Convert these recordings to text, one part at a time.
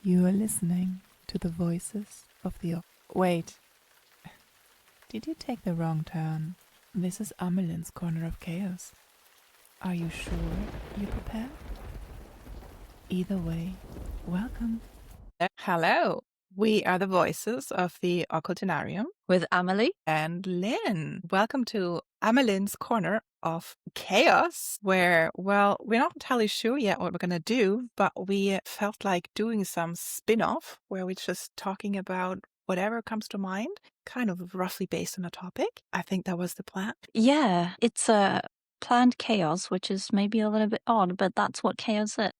You are listening to the voices of the... Wait, did you take the wrong turn? This is AmeLynn's Corner of Chaos. Are you sure you're prepared? Either way, welcome. Hello, we are the voices of the Occultinarium with Amelie and Lynn. Welcome to AmeLynn's Corner of Chaos, where, well, we're not entirely sure yet what we're going to do, but we felt like doing some spin-off where we're just talking about whatever comes to mind, kind of roughly based on a topic. I think that was the plan. Yeah, it's a planned chaos, which is maybe a little bit odd, but that's what chaos is.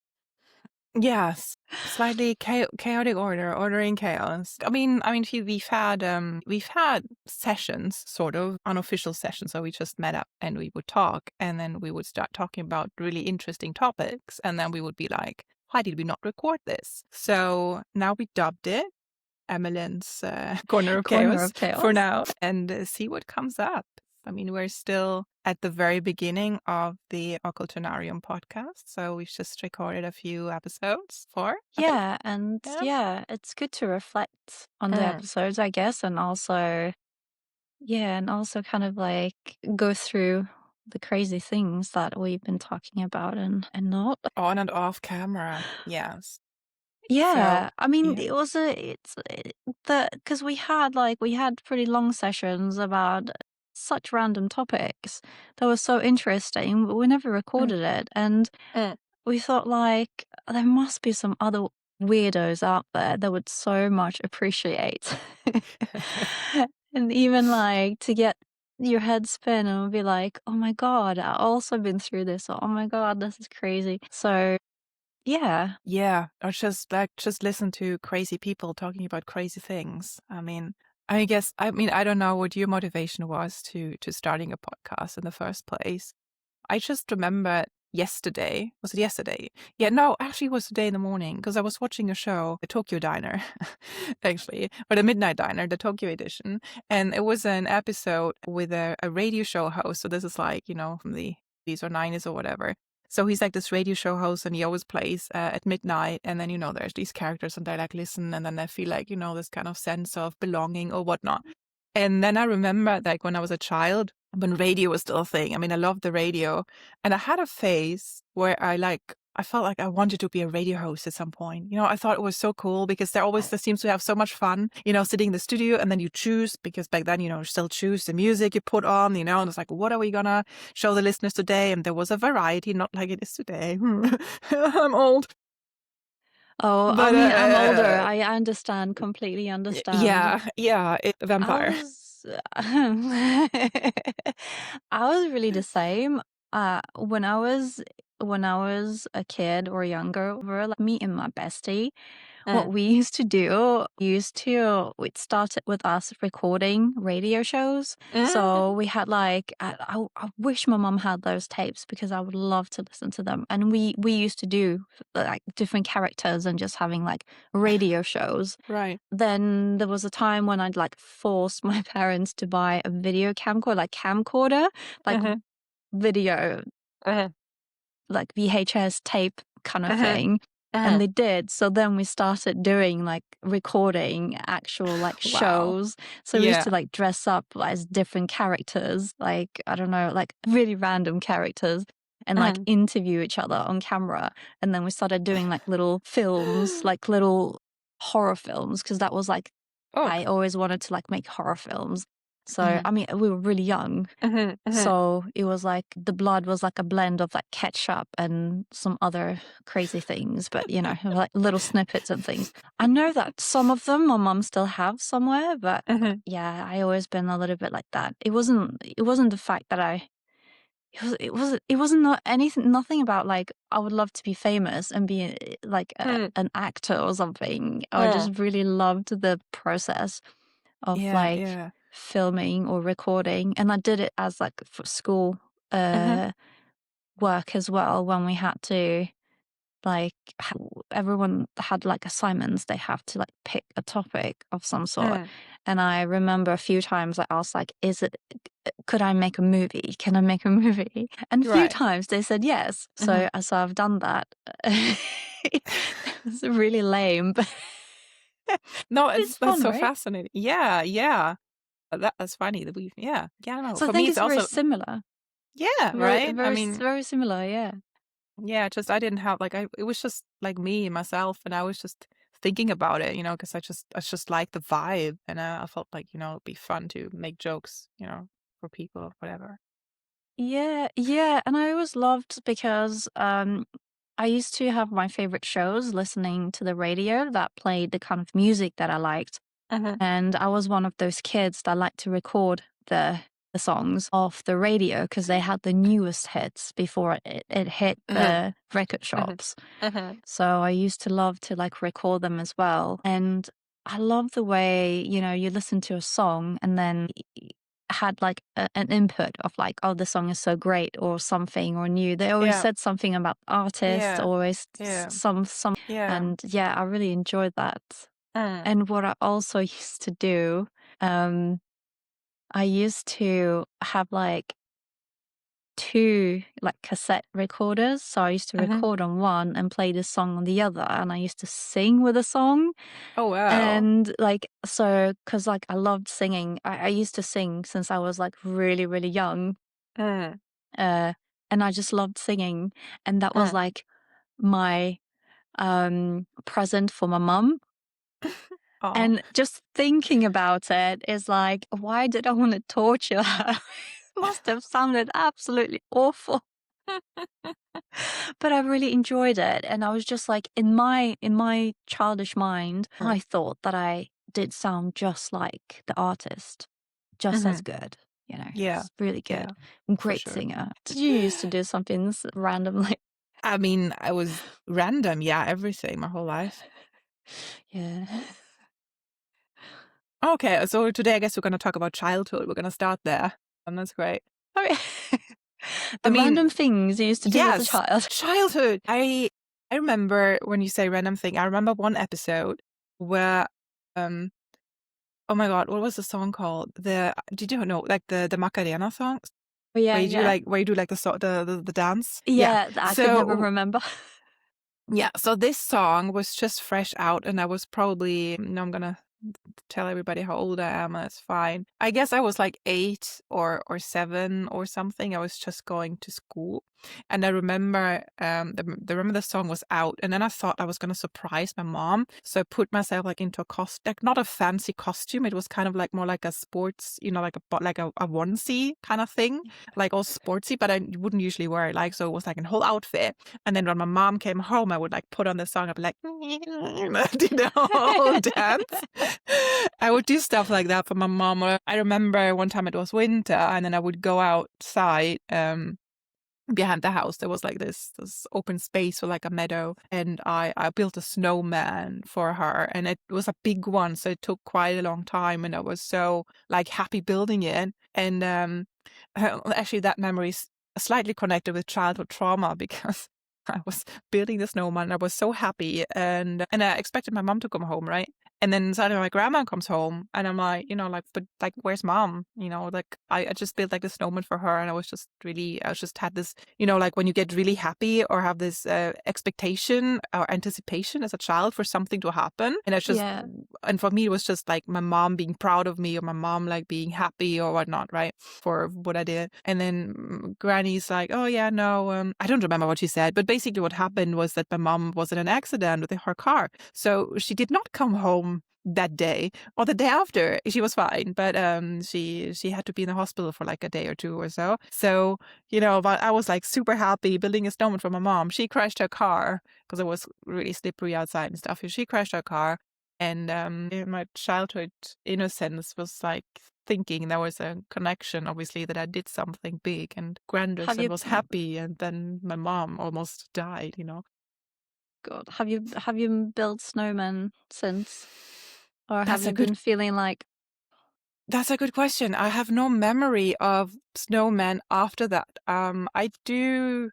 Yes, slightly chaotic order in chaos. I mean, we've had sessions, sort of unofficial sessions, so we just met up and we would talk, and then we would start talking about really interesting topics, and then we would be like, why did we not record this? So now we dubbed it AmeLynn's Corner of Chaos for now, and see what comes up. I mean, we're still at the very beginning of the Occultinarium podcast, so we've just recorded a few episodes for. Yeah, it's good to reflect on the episodes, I guess, and also kind of like go through the crazy things that we've been talking about and not on and off camera. Yes. Yeah, so, I mean, yeah. Because we had pretty long sessions about such random topics that was so interesting, but we never recorded it. And we thought like there must be some other weirdos out there that would so much appreciate. And even like to get your head spin and be like, oh my God, I've also been through this. Or, oh my God, this is crazy. So yeah, or just listen to crazy people talking about crazy things. I don't know what your motivation was to starting a podcast in the first place. I just remember yesterday. Was it yesterday? Yeah, no, actually it was today in the morning, because I was watching a show, the Tokyo Diner, actually, or the Midnight Diner, the Tokyo edition. And it was an episode with a radio show host. So this is like, from the 80s or 90s or whatever. So he's like this radio show host, and he always plays at midnight. And then, there's these characters and they like listen, and then they feel like, this kind of sense of belonging or whatnot. And then I remember like when I was a child, when radio was still a thing. I mean, I loved the radio, and I had a phase where I felt like I wanted to be a radio host at some point. I thought it was so cool because there seems to have so much fun, sitting in the studio, and then you choose, because back then, you still choose the music you put on, and it's like, what are we gonna show the listeners today? And there was a variety, not like it is today. I'm old. Oh, but, I'm older. I understand, completely understand. Yeah, vampire. I was really the same. When I was a kid or younger, like me and my bestie, what we used to do, it started with us recording radio shows. So we had like, I wish my mom had those tapes because I would love to listen to them. And we used to do like different characters and just having like radio shows. Right. Then there was a time when I'd like force my parents to buy a video camcorder, like video, like VHS tape kind of thing. And they did. So then we started doing like recording actual like shows. So we used to like dress up as different characters, like, I don't know, like really random characters, and like interview each other on camera. And then we started doing like little films, like little horror films, because that was like, I always wanted to like make horror films. So, I mean, we were really young. So it was like the blood was like a blend of like ketchup and some other crazy things, but like little snippets and things. I know that some of them my mum still have somewhere, but yeah, I always been a little bit like that. It wasn't the fact that it wasn't nothing about like I would love to be famous and be like an actor or something. I just really loved the process of filming or recording, and I did it as like for school work as well, when we had to like everyone had like assignments. They have to like pick a topic of some sort. And I remember a few times I asked like, could I make a movie? Can I make a movie? And a few times they said yes. So I've done that. It's really lame, but No, it's that's fun, so right? fascinating. Yeah, yeah. That's funny that we yeah. Yeah, no. So I For me think it's it's very also similar. yeah, Very, right? I very, mean, very similar. Yeah. yeah, just I didn't have like it was just like me myself and I was just thinking about it, because I just like the vibe and I felt like, it'd be fun to make jokes, for people or whatever. Yeah, yeah, and I always loved because I used to have my favorite shows listening to the radio that played the kind of music that I liked. Mhm. And I was one of those kids that liked to record the songs off the radio because they had the newest hits before it hit Mhm. the record Mhm. shops. Mhm. So I used to love to like record them as well. And I love the way, you listen to a song and then had like an input of like, oh, the song is so great or something or new. They always Yeah. said something about artists, Yeah. always Yeah. some, Yeah. and yeah, I really enjoyed that. Mm. And what I also used to do, um, I used to have like two like cassette recorders. So I used to Mhm. record on one and play the song on the other. And I used to sing with the song. Oh, wow. And like, so, cause like I loved singing. I used to sing since I was like really, really young. Mm. Uh, and I just loved singing. And that was Mm. like my present for my mum. Aw. And just thinking about it is like, why did I want to torture her? Must have sounded absolutely awful. But I really enjoyed it. And I was just like, in my childish mind, Mm. I thought that I did sound just like the artist, just as Mhm. good. Yeah. It's really good. Yeah, for Great sure. singer. Did you used to do something random like I mean, I was random, yeah, everything my whole life. yeah. Okay, so today I guess we're gonna talk about childhood. We're gonna start there. And that's great. I mean, I the mean, random things you used to do as a yes, child. childhood. I remember when you say random thing, I remember one episode where um oh my God, what was the song called? Did you know like the Macarena songs? Oh, yeah, yeah. Where you do like the dance? Yeah. Yeah, I could never So remember. yeah, so this song was just fresh out and I was probably I'm gonna tell everybody how old I am. That's fine. I guess I was like 8 or 7 or something. I was just going to school, and I remember the song was out, and then I thought I was gonna surprise my mom, so I put myself like into a like not a fancy costume. It was kind of like more like a sports, like a onesie kind of thing, like all sportsy, but I wouldn't usually wear it like so. It was like a whole outfit, and then when my mom came home, I would like put on the song. I'd be like, do the whole dance. I would do stuff like that for my mom. Or I remember one time it was winter, and then I would go outside behind the house. There was like this open space for like a meadow, and I built a snowman for her, and it was a big one, so it took quite a long time, and I was so like happy building it. And actually, that memory is slightly connected with childhood trauma because. I was building the snowman. I was so happy, and I expected my mom to come home, right? And then suddenly my grandma comes home, and I'm like, but like, where's mom? Like I just built like the snowman for her, and I just had this, like when you get really happy or have this expectation or anticipation as a child for something to happen, and it's just, Yeah. and for me it was just like my mom being proud of me or my mom like being happy or whatnot, right, for what I did. And then Granny's like, oh yeah, no, I don't remember what she said, but basically what happened was that my mom was in an accident with her car, so she did not come home that day or the day after. She was fine, but she had to be in the hospital for like a day or two or so. So but I was like super happy building a snowman for my mom. She crashed her car because it was really slippery outside and stuff. She crashed her car, and in my childhood innocence was like thinking there was a connection, obviously, that I did something big and grandiose Have and you was happy, and then my mom almost died. God, have you built snowmen since? Or have That's you a good been feeling like That's a good question. I have no memory of snowmen after that. I do.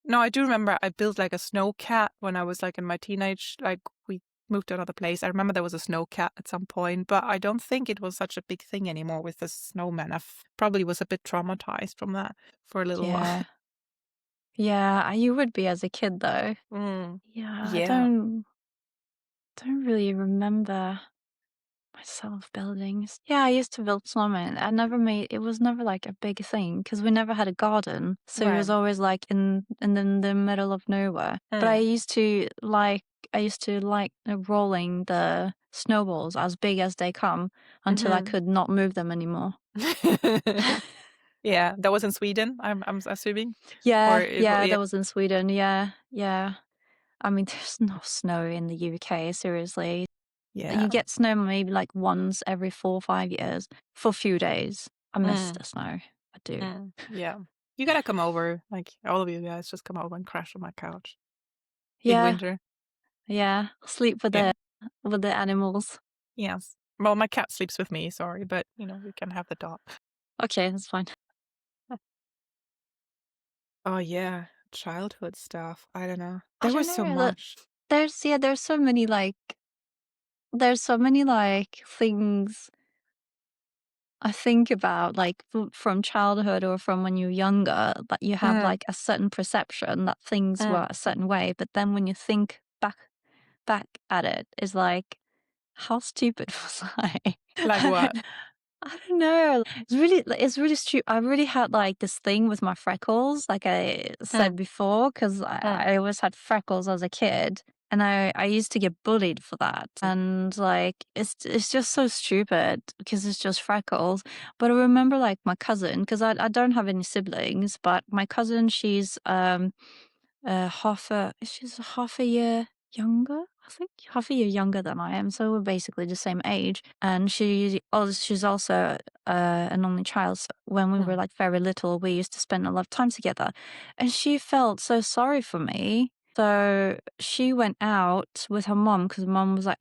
No, I do remember I built like a snow cat when I was like in my teenage. Like we moved to another place. I remember there was a snow cat at some point, but I don't think it was such a big thing anymore with the snowman. Probably was a bit traumatized from that for a little while. yeah. Yeah, you would be as a kid though. Mm. Yeah, I Yeah. don't really remember myself buildings. Yeah, I used to build snowmen. It was never like a big thing because we never had a garden. So it Right. was always like in the middle of nowhere. But Mm. I used to like rolling the snowballs as big as they come until I Mhm. could not move them anymore. Yeah, that was in Sweden, I'm assuming? Or Yeah, it wa yeah, yeah. that was in Sweden. Yeah, yeah. I mean, there's no snow in the UK, seriously. Yeah. You get snow maybe like once every 4 or 5 years for a few days. I miss Mm. the snow. I do. Yeah. You gotta come over, like, all of you guys just come over and crash on my couch in Yeah, winter. yeah. Sleep Yeah. with the animals. Yes. Well, my cat sleeps with me, sorry, but, we can have the dog. Okay, that's fine. Oh, yeah. Childhood stuff. I don't know. I There don't was so know. That much. there's so many like things I think about like from childhood or from when you're younger that you have Mm, like a certain perception that things mm. were a certain way, but then when you think back at it, is like, how stupid was I? Like what? I don't know. It's really stupid. I really had like this thing with my freckles, like I Mm, said before, because mm. I always had freckles as a kid. And I used to get bullied for that. And like it's just so stupid because it's just freckles. But I remember like my cousin, because I don't have any siblings, but my cousin, she's half a year younger, I think, half a year younger than I am. So we're basically the same age. And she's also an only child. So when we were Mm. like very little, we used to spend a lot of time together. And she felt so sorry for me. So she went out with her mom because mom was like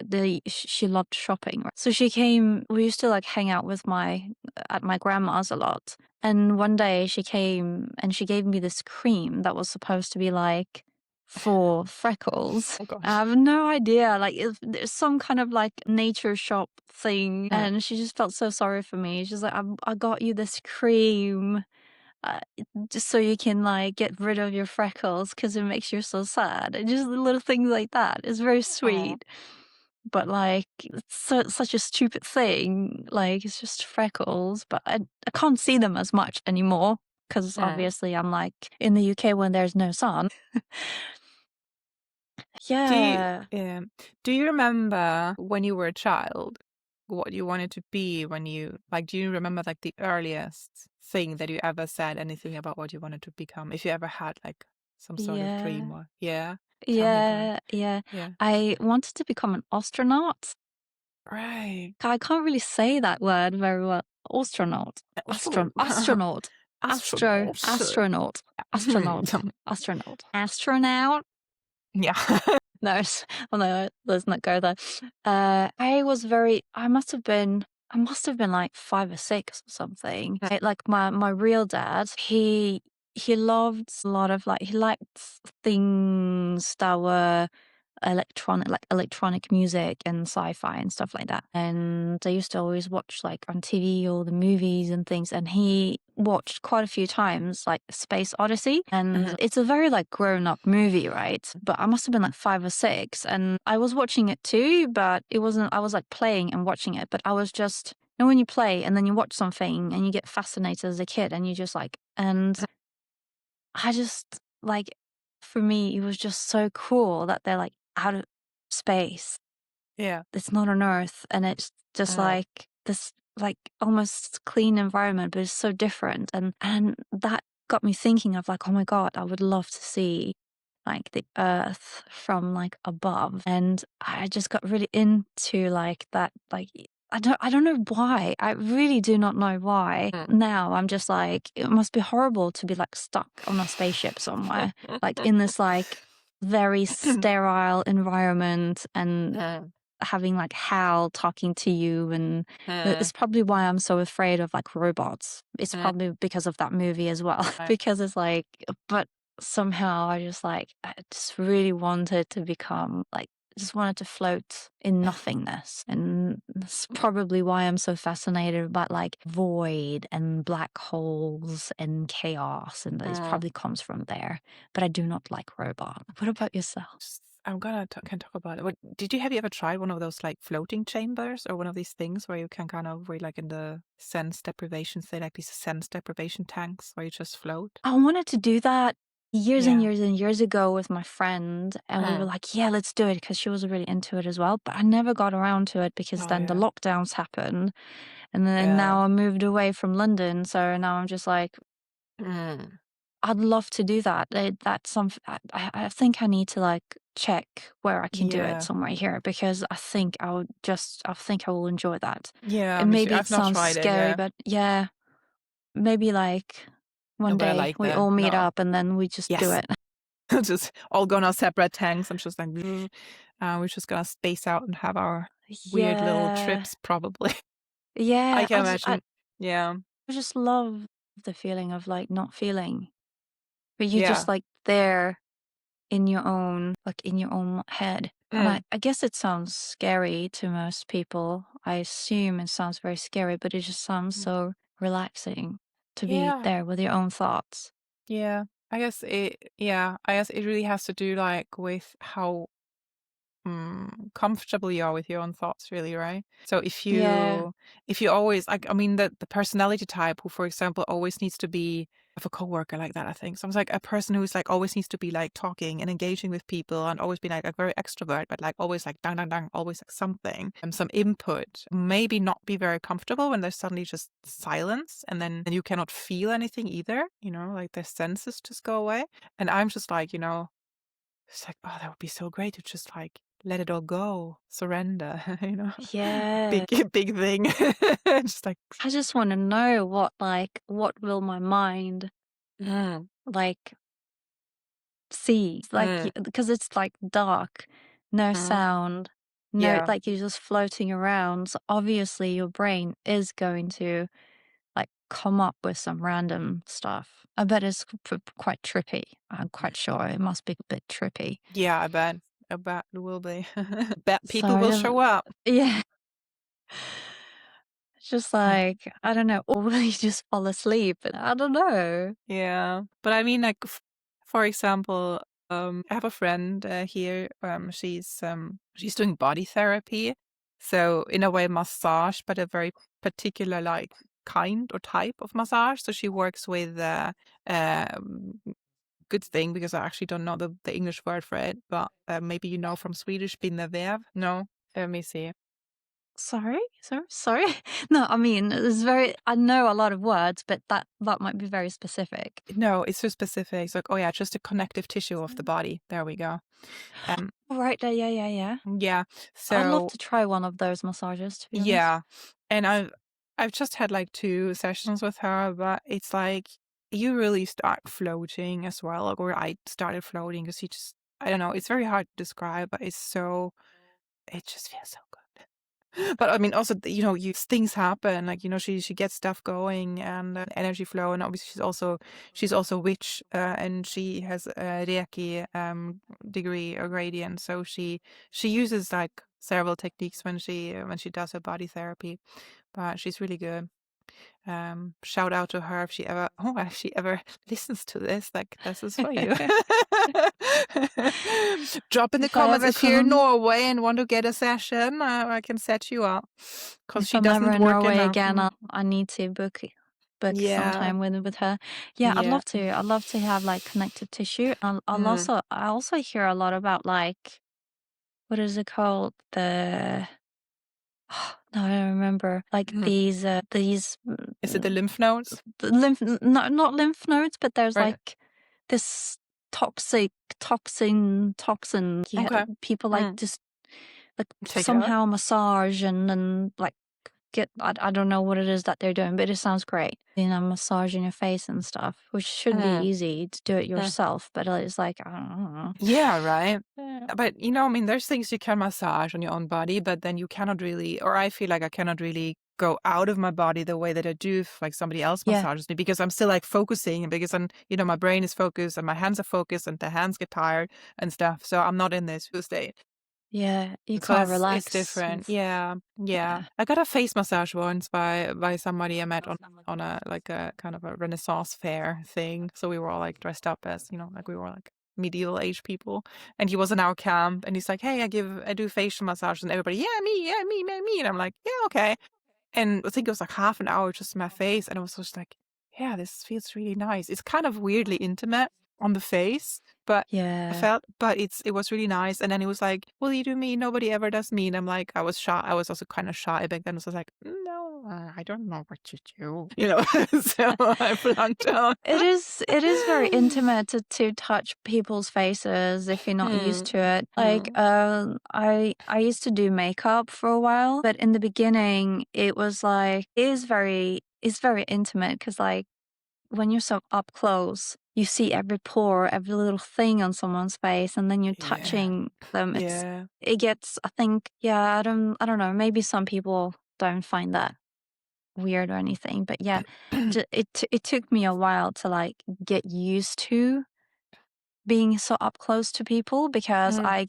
she loved shopping. Right? So she came. We used to like hang out with at my grandma's a lot. And one day she came and she gave me this cream that was supposed to be like for freckles. Oh I gosh. have no idea. Like there's some kind of like nature shop thing. Mm. And she just felt so sorry for me. She's like, I got you this cream uh, just so you can like get rid of your freckles because it makes you so sad. And just little things like that. It's very Aw. sweet. But like it's such a stupid thing. Like it's just freckles, but I can't see them as much anymore because Mm. obviously I'm like in the UK when there's no sun. Do you Yeah. do you remember when you were a child, what you wanted to be when do you remember, like, the earliest thing that you ever said anything about what you wanted to become? If you ever had, like, some sort of dream Yeah. or yeah? Tell me about it. Yeah. Yeah. Yeah. I wanted to become an astronaut. Right. I can't really say that word very well. Astronaut. Also Astronaut. astronauts. Astronaut. Astronaut. Astronaut. Yeah. No, oh no, let's not go there. I must have been like 5 or 6 or something. Like my real dad, he loved a lot of like he liked things that were electronic music and sci-fi and stuff like that. And I used to always watch like on TV all the movies and things. And he watched quite a few times like Space Odyssey. And Mhm. it's a very like grown up movie, right? But I must have been like 5 or 6. And I was watching it too, but it wasn't, I was like playing and watching it. But I was just, when you play and then you watch something and you get fascinated as a kid and you just like, and I just like, for me, it was just so cool that they're like out of space. Yeah. It's not on Earth, and it's just Mm. like this, like almost clean environment, but it's so different. And that got me thinking of like, oh my God, I would love to see like the Earth from like above. And I just got really into like that, like I don't know why. I really do not know why. Mm. Now I'm just like, it must be horrible to be like stuck on a spaceship somewhere, like in this like very sterile environment and Mm. having like Hal talking to you. And Mm. it's probably why I'm so afraid of like robots. It's Mm. probably because of that movie as well. Right. Because it's like, but somehow I just really wanted to become like just wanted to float in nothingness. And that's probably why I'm so fascinated about like void and black holes and chaos. And it probably comes from there. But I do not like robots. What about yourself? I'm gonna can talk about it. What have you ever tried one of those like floating chambers or one of these things where you can kind of where like in the sense deprivation, say like these sense deprivation tanks where you just float? I wanted to do that years and Yeah. years and years ago with my friend, and we were like, yeah, let's do it, because she was really into it as well. But I never got around to it because Oh then the yeah. lockdowns happened, and then Yeah. now I moved away from London, so now I'm just like, Mm. I'd love to do that. That's some. I think I need to like check where I can do it Yeah. somewhere here, because I think I think I will enjoy that. Yeah, And me too. maybe it I've not sounds tried it, scary, yeah. but yeah, maybe like No, one but I day like we that. all meet No. up and then we just do Yes. it. Just all go on our separate tanks. I'm just like, we're just gonna space out and have our weird little Yeah. trips, probably. I Yeah, can imagine. Yeah. I just love the feeling of like not feeling, but you Yeah. just like there in your own, like in your own head. And Mm. I guess it sounds scary to most people. I assume it sounds very scary, but it just sounds so relaxing to be Yeah. there with your own thoughts. Yeah. I guess it really has to do like with how comfortable you are with your own thoughts, really, right? So Yeah. if you always like, I mean, the personality type who, for example, always needs to be of a coworker like that, I think. So it's like a person who's like always needs to be like talking and engaging with people and always be like a very extrovert, but like always like dang dang dang, always like something and some input. Maybe not be very comfortable when there's suddenly just silence and then you cannot feel anything either. Like their senses just go away. And I'm just like, it's like, oh, that would be so great to just like let it all go, surrender, Yeah. big, big thing. Just like, I just want to know what will my mind mm, like see, like, mm, because it's like dark, no mm, sound, no, yeah. like you're just floating around. So obviously your brain is going to like come up with some random stuff. I bet it's quite trippy. I'm quite sure it must be a bit trippy. Yeah, I bet. I bet it will be. Bet So people I will just, show up. yeah, it's just Uh, like, I don't know, or will you just fall asleep? I don't know. Yeah. But I mean, like, for example, I have a friend here. She's doing body therapy. So in a way, massage, but a very particular like kind or type of massage. So she works with um, good thing because I actually don't know the English word for it, but maybe from Swedish, bindeväv. No, let me see. Sorry. No, I mean, I know a lot of words, but that might be very specific. No, it's so specific. It's like, oh yeah, just a connective tissue of the body. There we go. Um, Right there, yeah. yeah. I'd love So to try one of those massages, to be honest. yeah, and I've just had like 2 sessions with her, but it's like you really start floating as well. Like, or I started floating because I don't know. It's very hard to describe, but it just feels so good. But I mean, also, things happen. Like, she gets stuff going and energy flow, and obviously she's also a witch, and she has a Reiki degree or gradient, so she uses like several techniques when she does her body therapy. But she's really good. Shout out to her if she ever listens to this. Like, this is for you. Drop in the If I comments ever if you're in come, Norway and want to get a session. I can set you up because if she I'm ever doesn't in work in Norway a. again, I need to book Yeah, sometime with her. Yeah, I'd yeah. love to. I'd love to have like connective tissue. Mm, I also hear a lot about like, what is it called? No, I don't remember. Like mm. these Is it the lymph nodes? the not lymph nodes, but there's Right. like this toxin. Yeah, Okay. people like Mm. just like Take it out. somehow massage and like get. I don't know what it is that they're doing, but it sounds great. Massaging your face and stuff, which should be Mm, easy to do it mm. yourself. But it's like, I don't know. Yeah, right. Yeah. But I mean, there's things you can massage on your own body, but then you cannot really, or I feel like I cannot really go out of my body the way that I do if like somebody else Yeah. massages me because I'm still like focusing and because my brain is focused and my hands are focused and the hands get tired and stuff. So I'm not in this state. Yeah, you So can't it's relax different. with Yeah, yeah. yeah. I got a face massage once by somebody I met on a like a kind of a Renaissance fair thing. So we were all like dressed up as, like we were like medieval age people. And he was in our camp and he's like, "Hey, I do facial massage," and everybody, yeah, me. And I'm like, "Yeah, okay." And I think it was like half an hour just in my face, and I was just like, "Yeah, this feels really nice." It's kind of weirdly intimate on the face, but Yeah. it was really nice. And then he was like, "Will you do me? Nobody ever does me." And I'm like, I was shy. I was also kind of shy back then. So I was like, "No, I don't know what to do," So I flunked out. It is very intimate to touch people's faces if you're not used Mm, to it. Like, mm, I used to do makeup for a while, but in the beginning, it was like it's very intimate because like when you're so up close, you see every pore, every little thing on someone's face, and then you're yeah, touching them. yeah. It gets, I think, yeah, I don't know. Maybe some people don't find that weird or anything, but yeah, it took me a while to like get used to being so up close to people because Mm, I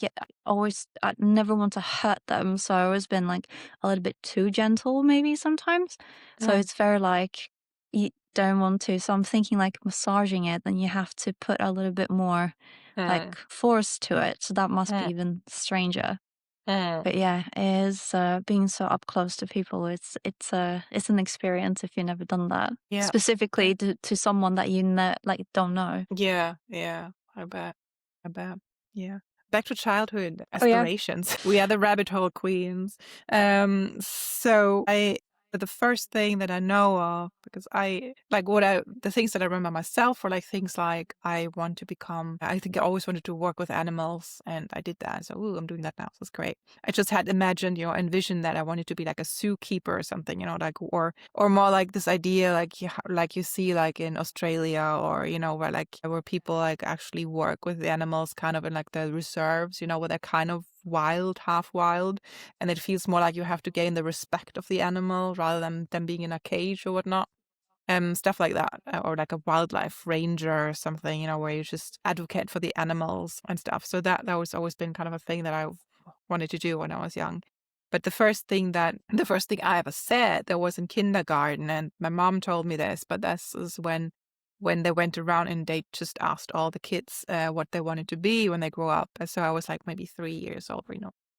never want to hurt them, so I always been like a little bit too gentle maybe sometimes. So mm, it's very like you don't want to. So I'm thinking like massaging it, then you have to put a little bit more mm, like force to it. So that must be mm, even stranger. mm. But yeah, it is being so up close to people. It's an experience if you've never done that. Yeah. Specifically to someone that like don't know. Yeah, yeah, I bet. I bet. Yeah. Back to childhood Oh yeah. aspirations. We are the rabbit hole queens. So the first thing that I know of, because the things that I remember myself were like things like I want to become, I think I always wanted to work with animals, and I did that. So, I'm doing that now. So it's great. I just had imagined, envisioned that I wanted to be like a zookeeper or something, like, or more like this idea, like you see like in Australia, or where people like actually work with the animals, kind of in like the reserves, where they're kind of wild, half wild, and it feels more like you have to gain the respect of the animal rather than them being in a cage or whatnot. Stuff like that, or like a wildlife ranger or something, where you just advocate for the animals and stuff. So that was always been kind of a thing that I wanted to do when I was young. But the first thing I ever said, that was in kindergarten, and my mom told me this, but this is when they went around and they just asked all the kids what they wanted to be when they grow up. And so I was like maybe 3 years old,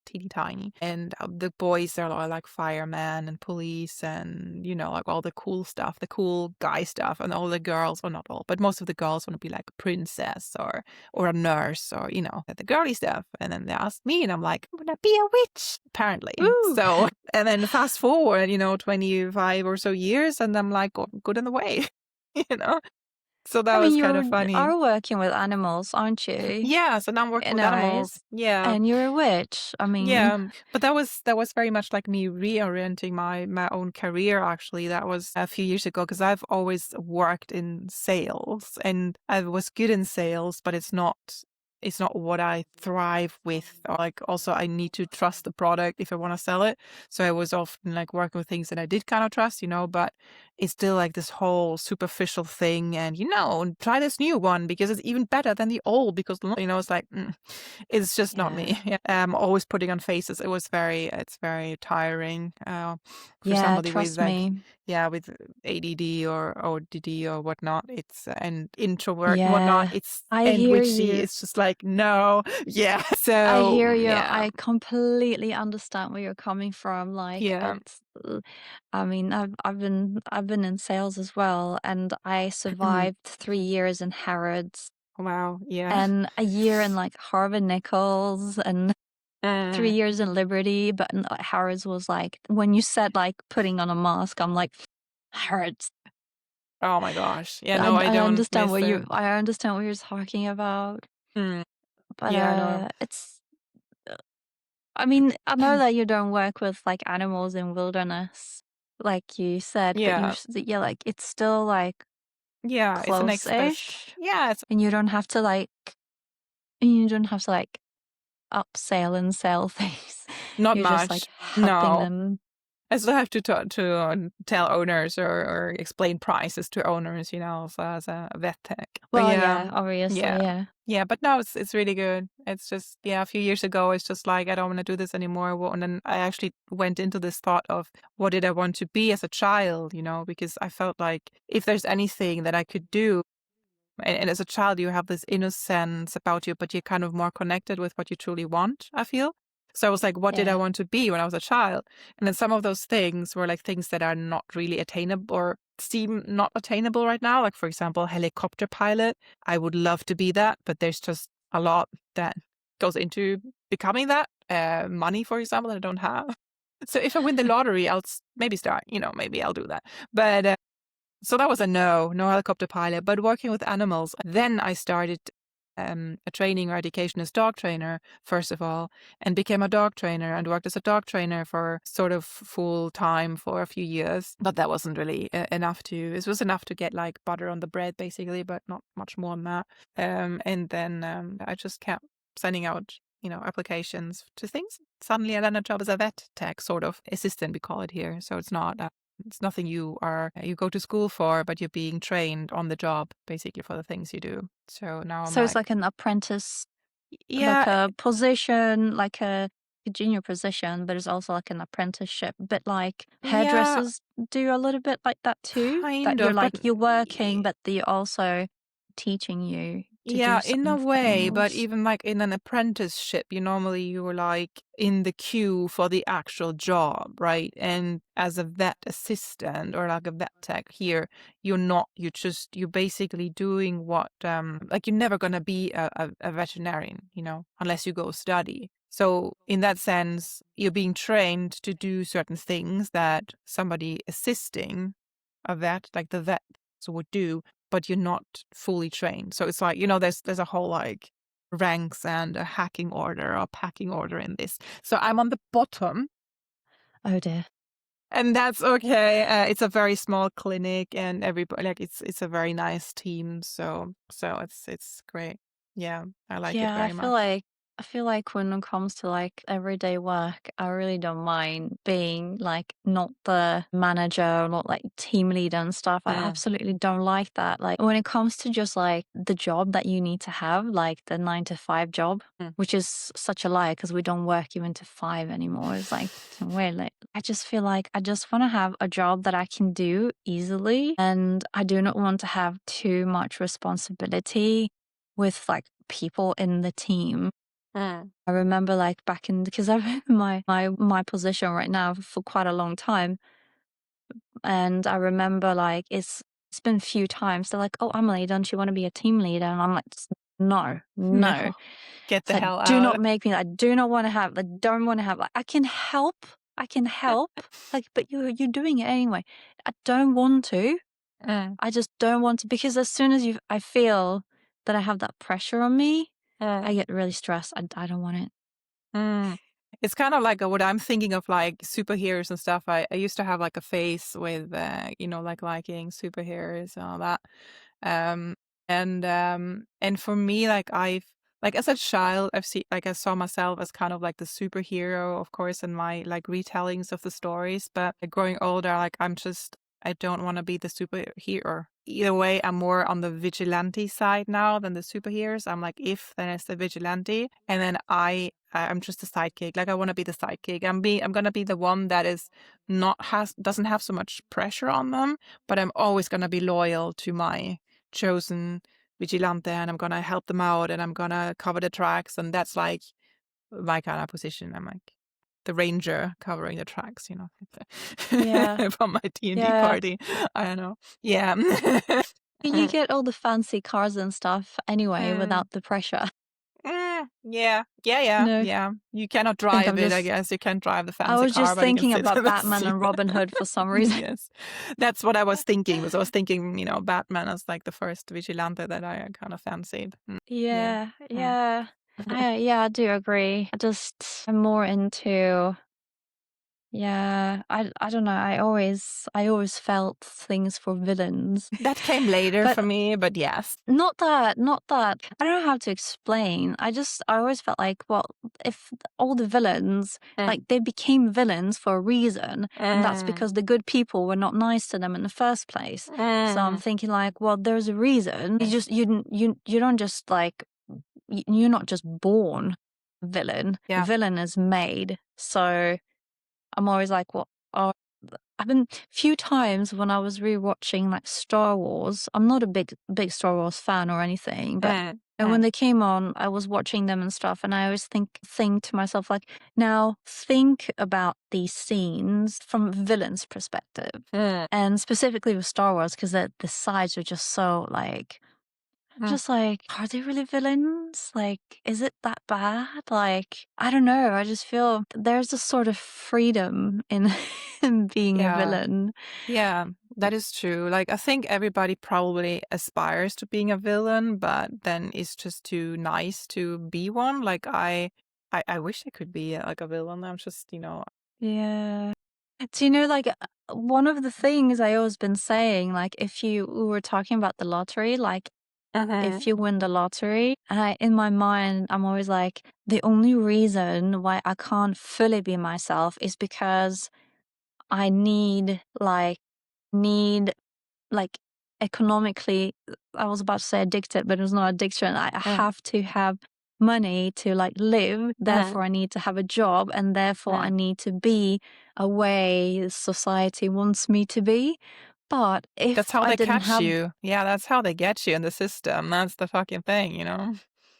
teeny tiny. And the boys are all like firemen and police and, like all the cool stuff, the cool guy stuff. And all the girls, or not all, but most of the girls want to be like a princess or a nurse, or, the girly stuff. And then they asked me, and I'm like, I'm going to be a witch, apparently. Woo! So, and then fast forward, 25 or so years, and I'm like, good in the way, you know? So that I mean, was you kind of funny. are working with animals, aren't you? Yeah, so now I'm working In with a animals. ways. Yeah. And you're a witch. I mean, Yeah, but that was very much like me reorienting my own career. Actually, that was a few years ago, because I've always worked in sales, and I was good in sales, but it's not what I thrive with. Or like, also I need to trust the product if I want to sell it. So I was often like working with things that I did kind of trust, but it's still like this whole superficial thing, and try this new one because it's even better than the old, because it's like it's just not me. yeah. Yeah. Always putting on faces. It's very tiring for Yeah, somebody with trust like, me. yeah, with ADD or ODD or whatnot. It's and introvert and whatnot. Yeah. It's I and hear witchy. you. It's just like, no, yeah. I So hear you. yeah, I completely understand where you're coming from. Like yeah. I mean, I've been in sales as well, and I survived 3 years in Harrods Wow, yeah. and a year in like Harvard Nichols and 3 years in Liberty. But Harrods was like when you said like putting on a mask, I'm like Harrods. Oh my gosh. Yeah, I, no, I I don't understand miss what it. you're talking about, Mm. but Yeah, no. it's. I mean, I know that you don't work with like animals in wilderness, like you said, but Yeah. yeah, like it's still like Yeah, it's the next best. close-ish, Yeah, it's and you don't have to like upsell and sell things. not You're just like much. helping No. them. I still have to tell owners or explain prices to owners, so as a vet tech. But Well, yeah, obviously, yeah, yeah. yeah. But no, it's really good. It's just a few years ago, it's just like I don't want to do this anymore. And then I actually went into this thought of what did I want to be as a child, because I felt like if there's anything that I could do. And as a child, you have this innocence about you, but you're kind of more connected with what you truly want, I feel. So I was like, what did I Yeah. want to be when I was a child? And then some of those things were like things that are not really attainable or seem not attainable right now. Like, for example, helicopter pilot. I would love to be that, but there's just a lot that goes into becoming that. Money, for example, that I don't have. So if I win the lottery, I'll maybe start, maybe I'll do that. But so that was a no helicopter pilot, but working with animals. Then I started a training or education as dog trainer, first of all, and became a dog trainer and worked as a dog trainer for sort of full time for a few years. But that wasn't really enough it was enough to get like butter on the bread, basically, but not much more than that. And then I just kept sending out applications to things. Suddenly I landed a job as a vet tech sort of assistant, we call it here. So it's not it's nothing you go to school for, but you're being trained on the job basically for the things you do. So now I'm So it's like, like an apprentice, like yeah, a position, like a junior position, but it's also like an apprenticeship. But like yeah, hairdressers do a little bit like that too. That kind you're of, but like you're working, but they're also teaching you to do yeah, in a certain way, but things. even like in an apprenticeship, you were like in the queue for the actual job, right? And as a vet assistant or like a vet tech here, you're not, you're basically doing what, like you're never going to be a veterinarian, unless you go study. So in that sense, you're being trained to do certain things that somebody assisting a vet, like the vet would do, but you're not fully trained. So it's like, there's a whole like ranks and a hacking order or packing order in this. So I'm on the bottom, Oh dear. and that's okay. It's a very small clinic, and everybody like it's a very nice team. So it's great. Yeah, I like it Yeah, very much. I feel like when it comes to like everyday work, I really don't mind being like not the manager or not like team leader and stuff. I Mm, absolutely don't like that. Like when it comes to just like the job that you need to have, like the 9 to 5 job, mm, which is such a lie because we don't work even to 5 anymore. It's like, we're like, I just feel like I just want to have a job that I can do easily. And I do not want to have too much responsibility with like people in the team. mm, I remember like back in because I've been in my position right now for quite a long time, and I remember like it's been a few times they're like, "Oh, Amelie, don't you want to be a team leader?" And I'm like, No, no." no, get the So hell do out. not make me. I do not want to have. I don't want to have. Like I can help. I can help. Like, but you're doing it anyway. I don't want to. Mm, I just don't want to because as soon as I feel that I have that pressure on me, I mm. get really stressed. I don't want it. Mm. It's kind of like what I'm thinking of, like superheroes and stuff. I used to have like a phase with, like liking superheroes and all that. Um, and for me, like as a child, I saw myself as kind of like the superhero, of course, in my like retellings of the stories. But growing older, like I don't want to be the superhero. Either way, I'm more on the vigilante side now than the superheroes. I'm like, if then it's the vigilante, and then I'm just a sidekick. Like I want to be the sidekick. I'm gonna be the one that is doesn't have so much pressure on them, but I'm always gonna be loyal to my chosen vigilante, and I'm gonna help them out, and I'm gonna cover the tracks, and that's like my kind of position. I'm like the ranger covering the tracks, Yeah, from my D&D yeah. party. I don't know. Yeah. You get all the fancy cars and stuff anyway Mm, without the pressure. yeah. Yeah, yeah, No, yeah. You cannot I think drive it, I guess. You can't drive the I fancy was car, just but you can thinking sit about in the Batman seat. and Robin Hood for some reason. Yes. That's what I was thinking. I was thinking, Batman as like the first vigilante that I kind of fancied. Yeah. Yeah, Mm. yeah. Yeah, I do agree. I'm more into Yeah, I don't know. I always felt things for villains, That came later but for me, but yes. not that. I don't know how to explain. I always felt like, well, if all the villains, like they became villains for a reason, and that's Mm, because the good people were not nice to them in the first place. So I'm mm, thinking like, well, there's a reason. You don't just like you're not just born villain. yeah. Villain is made. So I'm always like, what are I've been few times when I was rewatching like Star Wars. I'm not a big Star Wars fan or anything, but and when they came on, I was watching them and stuff, and I always think to myself like, now think about these scenes from a villain's perspective, Mm, and specifically with Star Wars because the sides are just so like mm, just like, are they really villains? Like, is it that bad? Like, I don't know. I just feel there's a sort of freedom in in being a yeah. villain. Yeah, that is true. Like, I think everybody probably aspires to being a villain, but then is just too nice to be one. Like, I wish I could be like a villain. I'm just, Yeah. Do you know, like, one of the things I always been saying, like, if you we were talking about the lottery, like, uh-huh. if you win the lottery, and in my mind, I'm always like, the only reason why I can't fully be myself is because I need like economically, I was about to say addicted, but it's not addiction. I uh, have to have money to like live, uh, therefore I need to have a job, and therefore I uh. need to be a way society wants me to be. But That's if how I they didn't catch have you. Yeah, that's how they get you in the system. That's the fucking thing.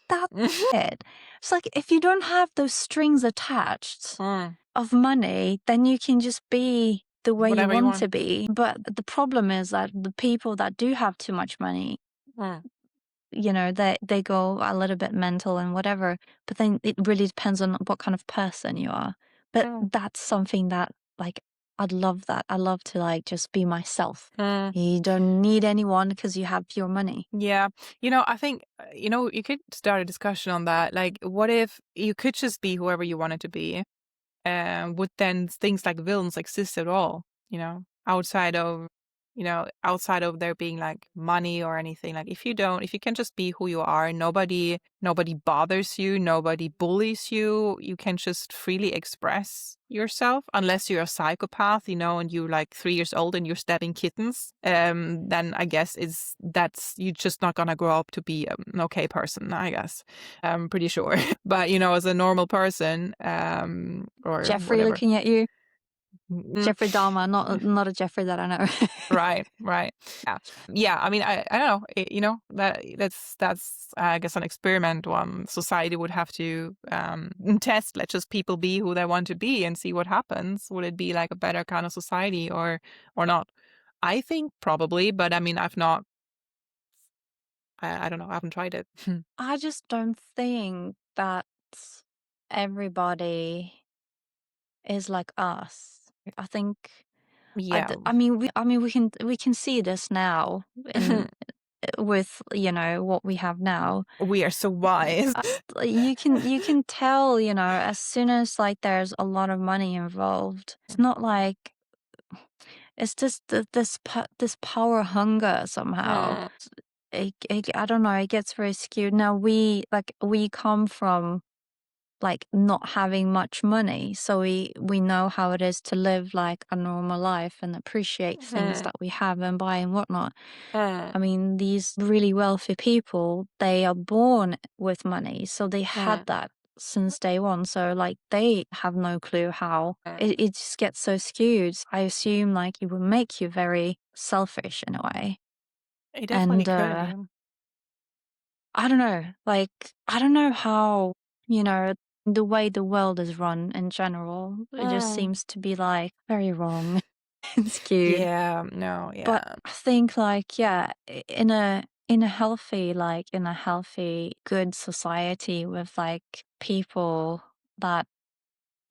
that it, it's like if you don't have those strings attached Mm, of money, then you can just be the way you whatever you want want. to be. But the problem is that the people that do have too much money, Mm, they go a little bit mental and whatever, but then it really depends on what kind of person you are. But mm, that's something that, like, I'd love that. I love to, like, just be myself. mm. You don't need anyone because you have your money. Yeah. I think, you could start a discussion on that. Like, what if you could just be whoever you wanted to be? Would then things like villains exist at all? Outside of there being like money or anything. Like, if you can just be who you are, nobody bothers you, nobody bullies you, you can just freely express yourself, unless you're a psychopath, and you're like 3 years old and you're stabbing kittens. Then I guess that's you're just not gonna grow up to be an okay person, I guess. I'm pretty sure. But as a normal person, or Jeffrey whatever. looking at you. Mm, Jeffrey Dahmer, not a Jeffrey that I know. right, right. Yeah. Yeah, I mean, I don't know. That's I guess an experiment one society would have to test. Let just people be who they want to be and see what happens. Would it be like a better kind of society, or not? I think probably, but I mean, I've not. I don't know. I haven't tried it. I just don't think that everybody is like us. I think Yeah. we can see this now in with what we have now. We are so wise. You can tell, as soon as like there's a lot of money involved. It's not like it's just this power hunger somehow. Mm, I don't know, it gets very skewed. Now we come from like not having much money, so we know how it is to live like a normal life and appreciate things mm, that we have and buy and whatnot. mm, I mean, these really wealthy people, they are born with money, so they had mm, that since day one. So like they have no clue how mm. it just gets so skewed. I assume like it would make you very selfish in a way. It definitely And could. Yeah. I don't know, like I don't know how, the way the world is run in general, it just Mm. seems to be like very wrong and skewed. Yeah. No. But Yeah. I think like, yeah, in a healthy, good society with like people that,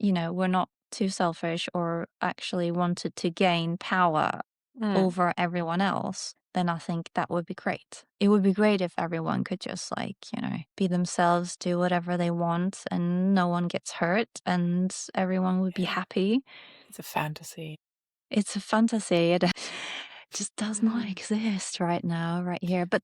were not too selfish or actually wanted to gain power, over everyone else, then I think that would be great. It would be great if everyone could just like, be themselves, do whatever they want, and no one gets hurt, and everyone would be happy. It's a fantasy. It's a fantasy. It just does not exist right now, right here. But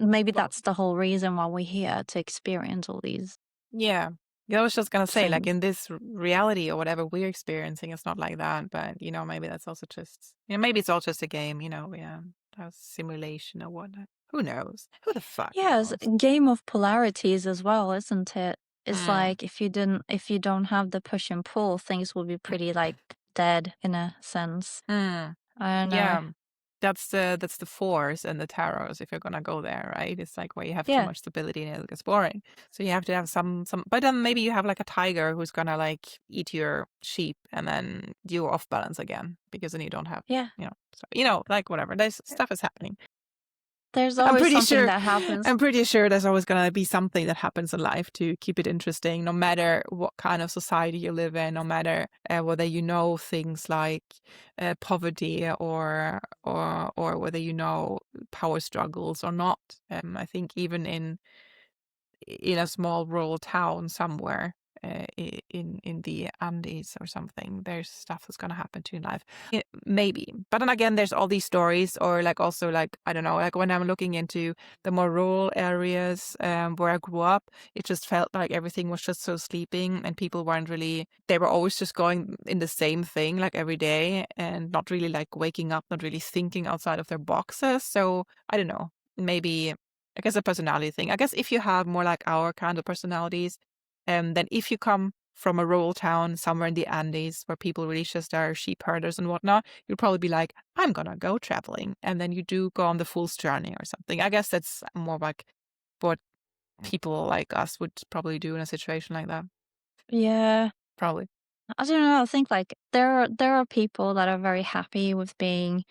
maybe that's the whole reason why we're here, to experience all these Yeah. I was just gonna say, like, things. in this reality or whatever we're experiencing, it's not like that. But maybe that's also just, maybe it's all just a game. Yeah, a simulation or whatnot. Who knows? Who the fuck Yeah, it's knows? a game of polarities as well, isn't it? It's Mm, like if you don't have the push and pull, things will be pretty like dead in a sense. mm. I don't know. Yeah, that's the force and the tarots. If you're gonna go there, right? It's like where you have too Yeah, much stability and it gets boring. So you have to have some. But then maybe you have like a tiger who's gonna like eat your sheep, and then you're off balance again because then you don't have, yeah. like whatever. There's stuff is happening. There's I'm always pretty something sure. that happens. I'm pretty sure there's always gonna be something that happens in life to keep it interesting, no matter what kind of society you live in, no matter whether things like poverty or whether power struggles or not. I think even in a small rural town somewhere in the Andes or something, there's stuff that's gonna happen to you in life. Maybe, but then again, there's all these stories, or like also like I don't know, like when I'm looking into the more rural areas where I grew up, it just felt like everything was just so sleeping, and people weren't really. They were always just going in the same thing like every day, and not really like waking up, not really thinking outside of their boxes. So I don't know, maybe. I guess a personality thing. I guess if you have more like our kind of personalities, then if you come from a rural town somewhere in the Andes where people really just are sheep herders and whatnot, you'll probably be like, I'm gonna go traveling. And then you do go on the fool's journey or something. I guess that's more like what people like us would probably do in a situation like that. Yeah. Probably. I don't know. I think like there are people that are very happy with being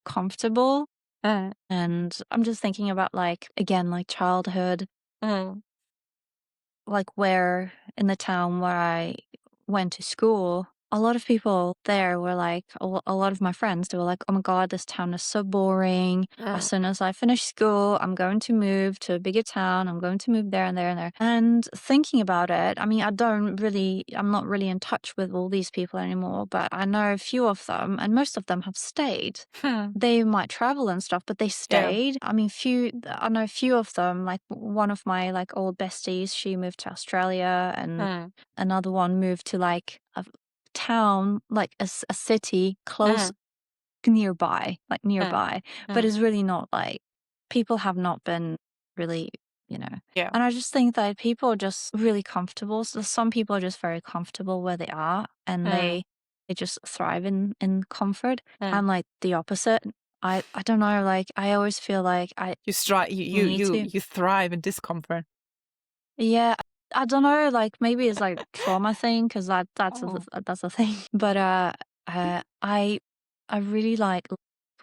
comfortable. Mm, And I'm just thinking about like again, like childhood, mm, like where in the town where I went to school, a lot of people there were like, a lot of my friends, they were like, oh my God, this town is so boring. As mm, soon as I finish school, I'm going to move to a bigger town. I'm going to move there and there and there. And thinking about it, I mean, I'm not really in touch with all these people anymore, but I know a few of them, and most of them have stayed. mm. They might travel and stuff, but they Yeah. stayed. I mean, I know a few of them, like one of my like old besties, she moved to Australia, and Mm, another one moved to like a town, like a city close mm, nearby, like mm, nearby, but mm. it's really not like people have not been really, you know. Yeah. And I just think that people are just really comfortable. So some people are just very comfortable where they are, and Mm, they just thrive in comfort. mm. I'm like the opposite. I don't know, like I always feel like I You strive. You need you to. you thrive in discomfort. Yeah, I don't know, like maybe it's like trauma thing, because Oh. that's a thing. But uh, I I really like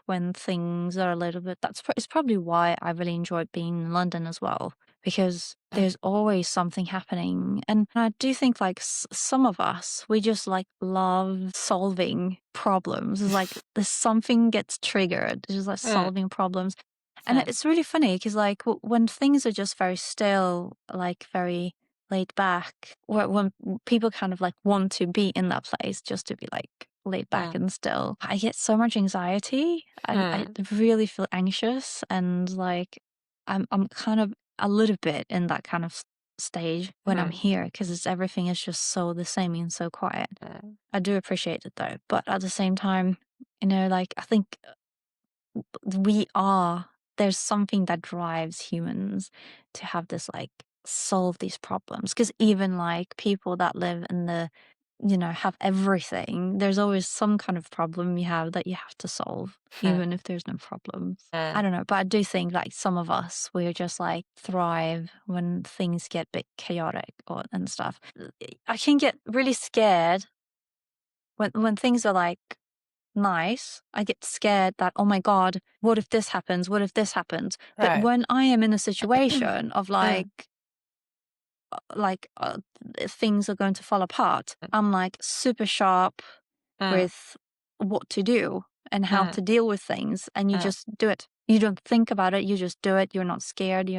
when things are a little bit. It's probably why I really enjoyed being in London as well, because there's always something happening, and I do think like some of us, we just like love solving problems. It's like there's something gets triggered, it's just like Mm, solving problems. And mm, it's really funny because, like, when things are just very still, like very laid back, or when people kind of like want to be in that place just to be like laid back mm, and still, I get so much anxiety. I mm, really feel anxious, and like I'm kind of a little bit in that kind of stage when I'm mm, here, because everything is just so the same and so quiet. mm, I do appreciate it though, but at the same time, like I think we are there's something that drives humans to have this like solve these problems, because even like people that live in the have everything, there's always some kind of problem you have that you have to solve, mm, even if there's no problems. I mm. don't know, but I do think like some of us, we're just like thrive when things get a bit chaotic and stuff. I can get really scared when things are like nice. I get scared that, oh my God, what if this happens? What if this happens? But Right. when I am in a situation of Mm, like uh, things are going to fall apart, mm, I'm like super sharp mm, with what to do. and how to deal with things, and you just do it. You don't think about it, you just do it. You're not scared,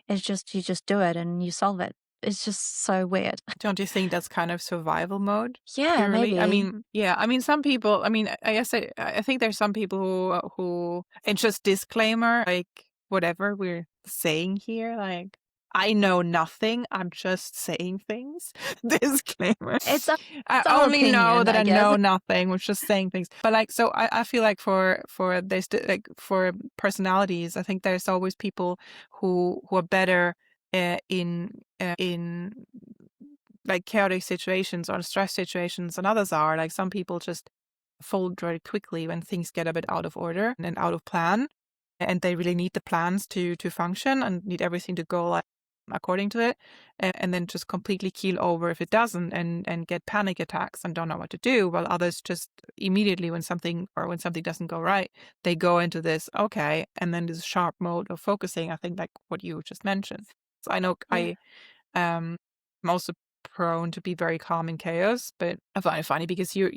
it's just, you just do it and you solve it. It's just so weird. Don't you think that's kind of survival mode? Yeah, Purely? I maybe. mean, yeah. I mean, some people. I mean, I guess I think there's some people who. And just disclaimer, like whatever we're saying here, like I know nothing. I'm just saying things. Disclaimer. It's I our only know opinion, that I I guess. know nothing. We're just saying things. But like, so I feel like for there's like for personalities, I think there's always people who are better in like chaotic situations or stress situations, and others are like some people just fold very quickly when things get a bit out of order and out of plan, and they really need the plans to function and need everything to go like according to it, and then just completely keel over if it doesn't, and get panic attacks and don't know what to do, while others just immediately when something doesn't go right, they go into this okay, and then this sharp mode of focusing. I think like what you just mentioned. So I know Yeah. I'm also prone to be very calm in chaos, but I find it funny because you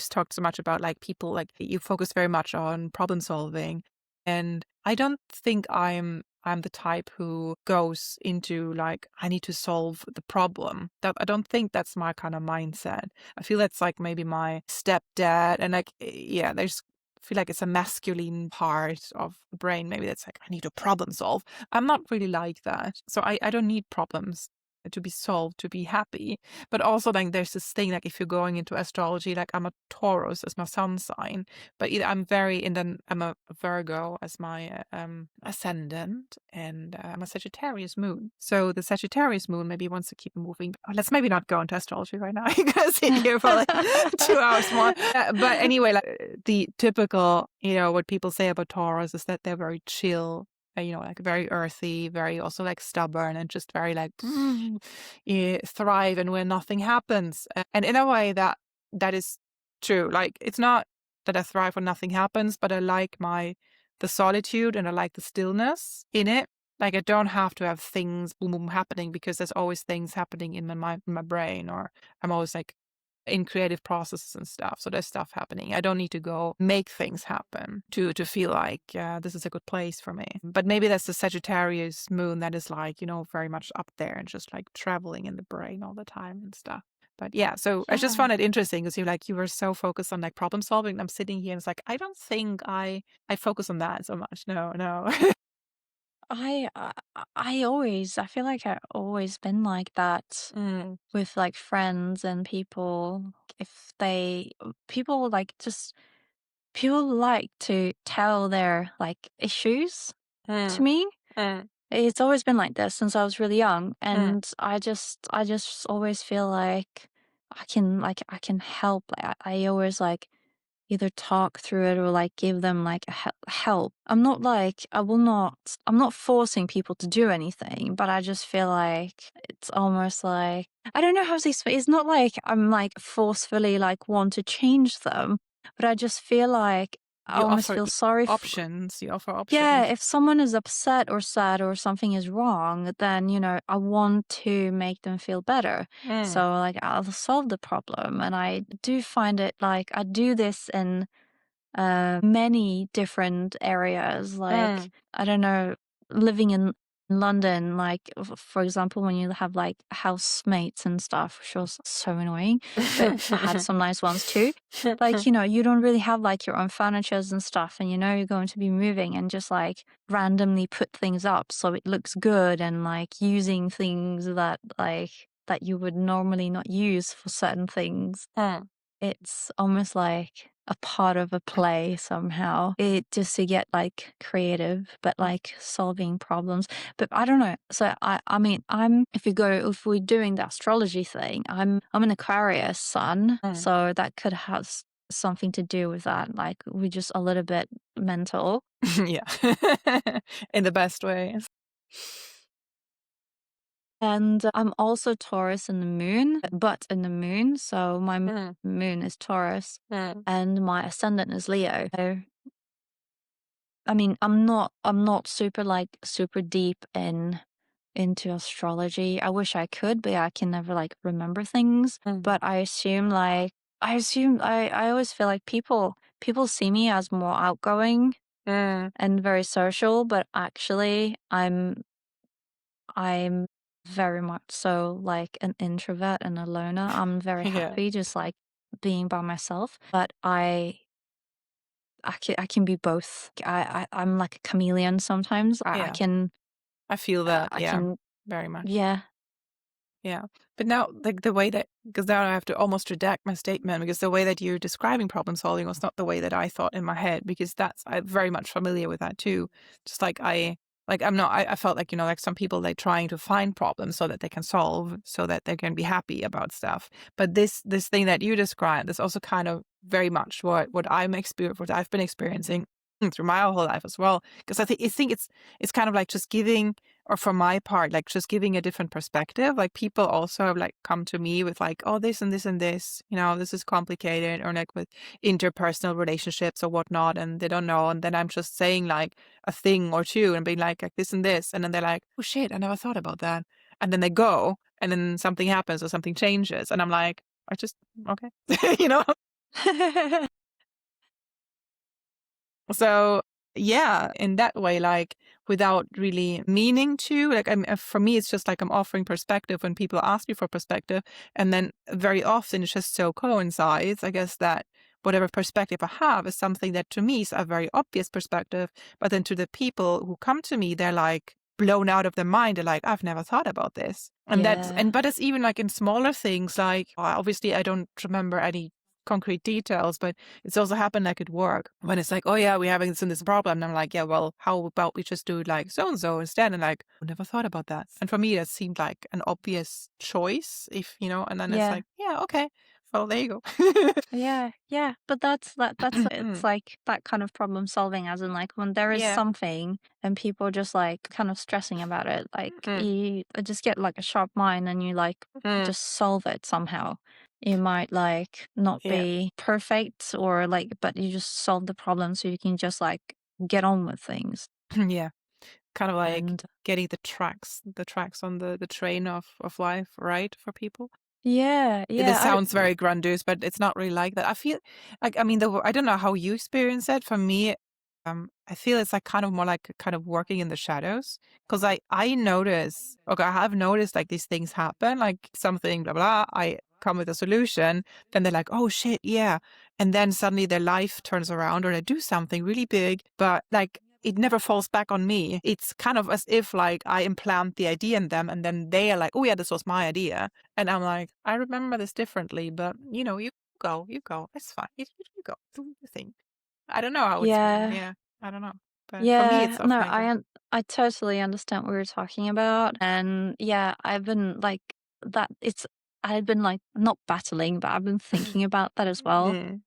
talked so much about like people, like you focus very much on problem solving, and I don't think I'm the type who goes into like I need to solve the problem. That I don't think that's my kind of mindset. I feel that's like maybe my stepdad, and like yeah, there's I feel like it's a masculine part of the brain. Maybe that's like I need to problem solve. I'm not really like that. So I don't need problems to be solved to be happy. But also like there's this thing like if you're going into astrology, like I'm a Taurus as my sun sign, but I'm very and then I'm a Virgo as my ascendant, and I'm a Sagittarius moon. So the Sagittarius moon maybe wants to keep moving. Let's maybe not go into astrology right now. You're gonna sit here for like 2 hours more. But anyway, like the typical, what people say about Taurus is that they're very chill, like very earthy, very also like stubborn, and just very like thrive and when nothing happens. And in a way that is true. Like it's not that I thrive when nothing happens, but I like the solitude and I like the stillness in it. Like I don't have to have things boom boom happening because there's always things happening in my mind, in my brain, or I'm always like in creative processes and stuff. So there's stuff happening. I don't need to go make things happen to feel like this is a good place for me. But maybe that's the Sagittarius moon that is like, very much up there and just like traveling in the brain all the time and stuff. But yeah, so I just Yeah. found it interesting because you were so focused on like problem solving. And I'm sitting here and it's like, I don't think I focus on that so much. No. I feel like I've always been like that Mm, with like friends and people. If they, people like just, people like to tell their like issues to mm, me. mm, It's always been like this since I was really young, mm. and I just always feel like I can help. I always like either talk through it or like give them like a help. I'm not like I'm not forcing people to do anything, but I just feel like it's almost like I don't know how to explain. It's not like I'm like forcefully like want to change them, but I just feel like I You almost offer feel sorry options. You offer yeah, options. if someone is upset or sad or something is wrong, then, I want to make them feel better. Mm, So, like, I'll solve the problem. And I do find it like I do this in many different areas. Like, mm. I don't know, living in London, like, for example, when you have like housemates and stuff, which was so annoying, but I had some nice ones too. Like, you don't really have like your own furnitures and stuff, and you're going to be moving and just like randomly put things up so it looks good and like using things that you would normally not use for certain things. Mm. It's almost like a part of a play somehow. It just to get like creative, but like solving problems. But I don't know. So I mean if we're doing the astrology thing, I'm an Aquarius sun, Mm. so that could have something to do with that. Like we're just a little bit mental. Yeah. In the best way. And I'm also Taurus in the moon, but in the moon. So my Mm, moon is Taurus mm, and my ascendant is Leo. So I mean, I'm not super deep into astrology. I wish I could, but I can never like remember things. mm, But I assume I always feel like people people see me as more outgoing Mm. and very social, but actually I'm very much so like an introvert and a loner. I'm very Yeah. happy just like being by myself, but I can be both. I'm like a chameleon sometimes. I Yeah. can I feel that. I Yeah. can Very much. yeah. Yeah. But now, like the way that, because now I have to almost redact my statement because the way that you're describing problem solving was not the way that I thought in my head, because I'm very much familiar with that too. Just like I felt like, like some people, like trying to find problems so that they can solve, so that they can be happy about stuff. But this thing that you described is also kind of very much what I've been experiencing through my whole life as well. Because I think it's kind of like just giving, or for my part, like just giving a different perspective. Like people also have like come to me with like, oh, this and this and this, this is complicated, or like with interpersonal relationships or whatnot, and they don't know. And then I'm just saying like a thing or two and being like this and this. And then they're like, oh shit, I never thought about that. And then they go, and then something happens or something changes. And I'm like, I just, okay, you know? So yeah, in that way, like without really meaning to, like for me, it's just like I'm offering perspective when people ask me for perspective, and then very often it just so coincides, I guess, that whatever perspective I have is something that to me is a very obvious perspective, but then to the people who come to me, they're like blown out of their mind. They're like, I've never thought about this, Yeah. but it's even like in smaller things, like obviously I don't remember any concrete details, but it's also happened like at work when it's like, oh yeah, we're having this problem. And I'm like, yeah, well, how about we just do it like so and so instead? And like, I never thought about that. And for me, that seemed like an obvious choice, and then it's Yeah. like, yeah, okay, well, there you go. Yeah, yeah, but that's it's like that kind of problem solving, as in like when there is Yeah. something and people just like kind of stressing about it, like Mm, you just get like a sharp mind and you like mm, just solve it somehow. It might like not yeah. be perfect or like, but you just solve the problem so you can just like get on with things. Yeah. Kind of like And getting the tracks on the train of life, right? For people. yeah, This yeah, sounds very grandiose, but it's not really like that. I feel like, I mean, I don't know how you experience it. For me, I feel it's like kind of more like kind of working in the shadows, because I notice, okay, I have noticed like these things happen, like something blah blah. I come with a solution, then they're like, oh shit, yeah, and then suddenly their life turns around, or they do something really big, but like it never falls back on me. It's kind of as if like I implant the idea in them, and then they are like, oh yeah, this was my idea. And I'm like, I remember this differently, but you go, it's fine. You go, do your thing. I don't know how it's, yeah. yeah, I don't know. But for me, Yeah, it's often no, like that. I totally understand what you're talking about, and yeah, I've been like that. I've been like not battling, but I've been thinking about that as well. Mm,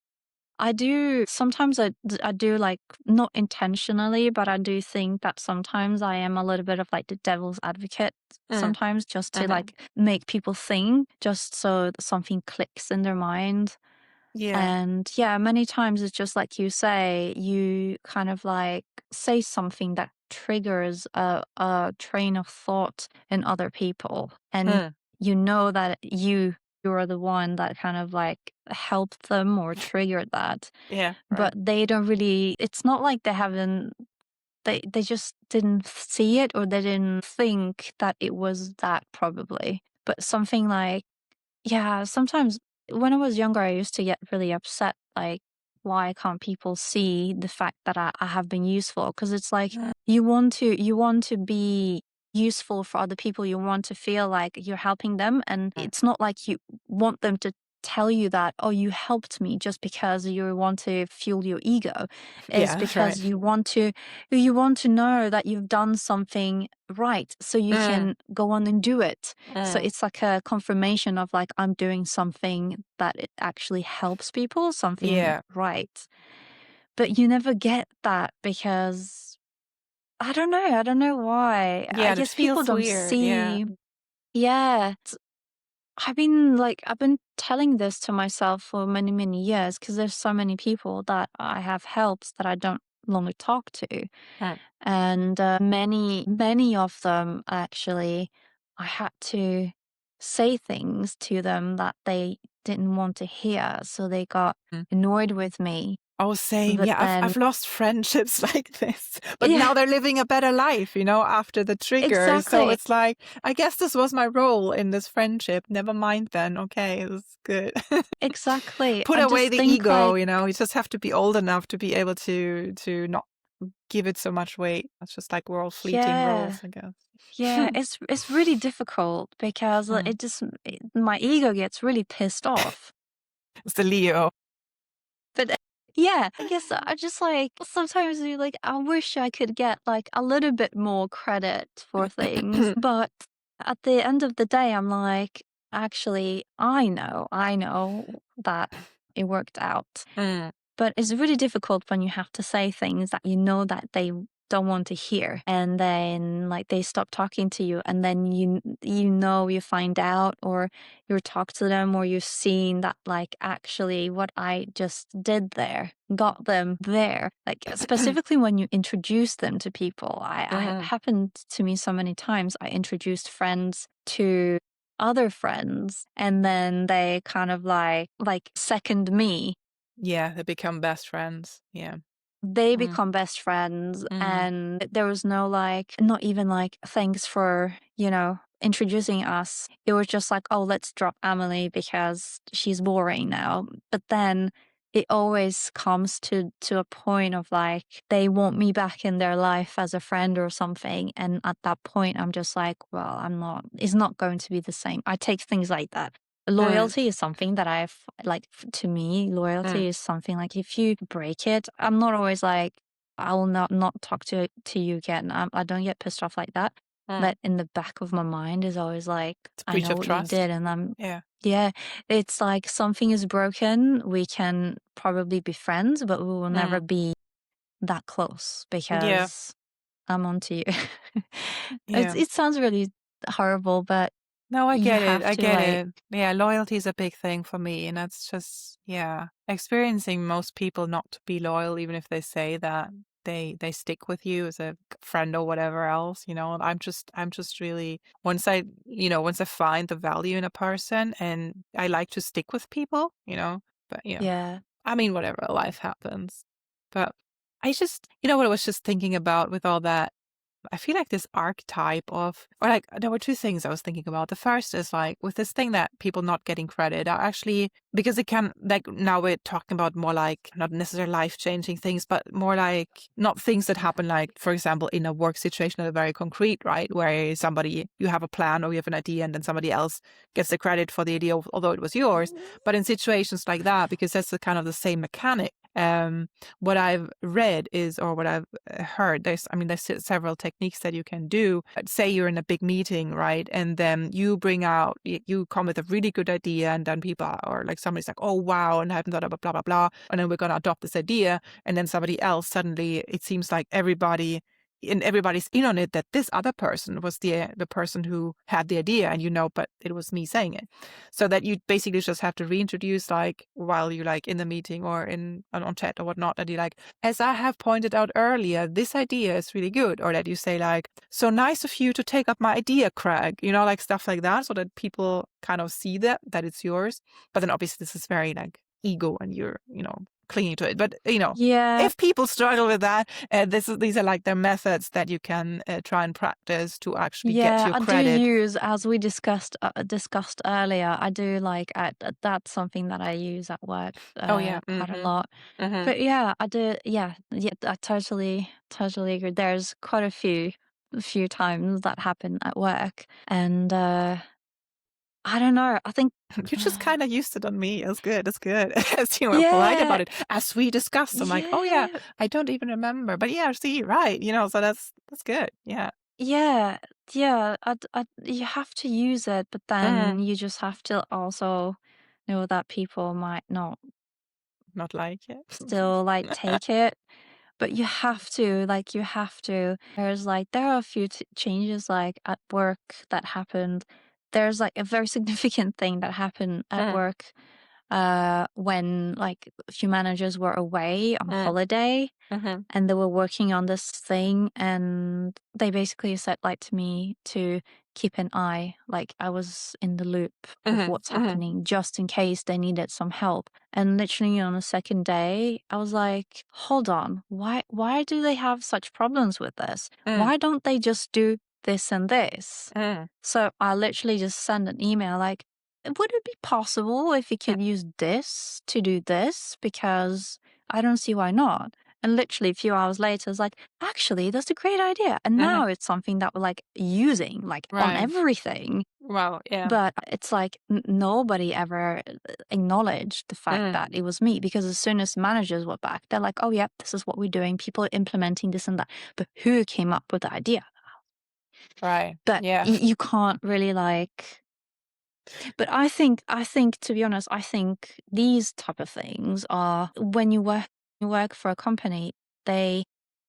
I do sometimes I do like not intentionally, but I do think that sometimes I am a little bit of like the devil's advocate. mm, Sometimes just to uh-huh. like make people think, just so that something clicks in their mind. Yeah. And yeah, many times it's just like you say, you kind of like say something that triggers a train of thought in other people. And Mm, you know that you're the one that kind of like helped them or triggered that. yeah, But right. they don't really, it's not like they just didn't see it or they didn't think that it was that probably. But something like yeah, sometimes when I was younger, I used to get really upset, like, why can't people see the fact that I have been useful? Because it's like Mm, you want to be useful for other people. You want to feel like you're helping them, and mm. it's not like you want them to tell you that, oh, you helped me just because you want to fuel your ego. It's Yeah, right. because you want to know that you've done something right so you Mm, can go on and do it. So mm, it's like a confirmation of like I'm doing something that it actually helps people, something yeah. right. But you never get that because I don't know. I don't know why. Yeah, I and it guess people feels don't weird. Yeah. see. Yeah. I've been telling this to myself for many, many years because there's so many people that I have helped that I don't longer talk to. Mm, And many of them actually, I had to say things to them that they didn't want to hear. So they got mm. annoyed with me. Oh, same. But Yeah, then, I've lost friendships like this, but yeah, now they're living a better life, after the trigger. So exactly. it's like, I guess this was my role in this friendship. Never mind then. Okay, it's good. Exactly. Put I away just the think ego, like, you just have to be old enough to be able to not give it so much weight. It's just like we're all fleeting yeah, roles, I guess. yeah, it's really difficult because Mm. my ego gets really pissed off. It's the Leo. But yeah, I guess I just like sometimes you like I wish I could get like a little bit more credit for things, but at the end of the day, I'm like, actually, I know that it worked out. Mm. But it's really difficult when you have to say things that you know that they don't want to hear, and then like they stop talking to you, and then you find out, or you talk to them, or you've seen that like actually what I just did there got them there. Like specifically when you introduce them to people, I Mhm. happened to me so many times. I introduced friends to other friends, and then they kind of like second me. Yeah, they become best friends. Yeah. They Mm. become best friends, Mm. and there was no like, not even like, thanks for, introducing us. It was just like, oh, let's drop Amelie because she's boring now. But then it always comes to a point of like, they want me back in their life as a friend or something. And at that point, I'm just like, well, it's not going to be the same. I take things like that. Mm. Loyalty is something that I've like, to me, Mm. loyalty is something like, if you break it, I'm not always like, I will not talk to you again. I don't get pissed off like that. Mm. But in the back of my mind is always like, It's I breach know of what you trust. did, and Yeah. yeah, it's like something is broken. We can probably be friends, but we will never Mm. be that close Yeah. because I'm onto you. Yeah. It sounds really horrible, but No, I you get it. have I to get like, it. Yeah, loyalty is a big thing for me, and that's just, yeah, experiencing most people not to be loyal, even if they say that they stick with you as a friend or whatever else. I'm just really, once I find the value in a person, and I like to stick with people. But yeah, I mean, whatever, life happens. But I just, what I was just thinking about with all that, I feel like this archetype of, or like, there were two things I was thinking about. The first is like with this thing that people not getting credit are actually, because it can, like, now we're talking about more like not necessarily life changing things, but more like not things that happen, like, for example, in a work situation that are very concrete, right? Where you have a plan or you have an idea and then somebody else gets the credit for the idea, although it was yours. But in situations like that, because that's the kind of the same mechanic, what I've read is, or what I've heard, there's several techniques that you can do. Say you're in a big meeting, right? And then you come with a really good idea, and then people or like somebody's like, oh, wow, and I haven't thought about blah, blah, blah. And then we're going to adopt this idea. And then somebody else, suddenly it seems like everybody's in on it, that this other person was the person who had the idea, and but it was me saying it. So that you basically just have to reintroduce, like, while you're like in the meeting or on chat or whatnot, that you like, as I have pointed out earlier, this idea is really good. Or that you say like, so nice of you to take up my idea, Craig, like stuff like that, so that people kind of see that it's yours. But then obviously this is very like ego, and you're, clinging to it. But, yeah. if people struggle with that, these are like the methods that you can try and practice to actually get Yeah, your I do credit. use, as we discussed earlier, I do like, that's something that I use at work Oh yeah. quite a Mm-hmm. lot. Mm-hmm. But yeah, I do. Yeah, yeah, I totally agree. There's quite a few times that happen at work, and I don't know. I think, You just kind of used it on me. It's good. It's good. As you were polite yeah, about it, as we discussed, I'm like, oh yeah, yeah, I don't even remember, but yeah, see, right, so that's good. Yeah. yeah, yeah. You have to use it, but then Mm. you just have to also know that people might not Not like it. still like take it. But you have to. There are a few changes like at work that happened. There's like a very significant thing that happened at Mm. work when like a few managers were away on holiday and they were working on this thing, and they basically said like to me to keep an eye, like I was in the loop of what's happening just in case they needed some help. And literally on the second day I was like, hold on, why do they have such problems with this? Why don't they just do this and this? So I literally just sent an email like, would it be possible if you could use this to do this? Because I don't see why not. And literally a few hours later, it's like, actually, that's a great idea. And now it's something that we're like using like on Right. everything. Wow. Yeah. But it's like nobody ever acknowledged the fact that it was me, because as soon as managers were back, they're like, oh, yeah, this is what we're doing. People are implementing this and that. But who came up with the idea? Right. But Yeah. you can't really like... But I think to be honest, I think these type of things are when you work for a company, they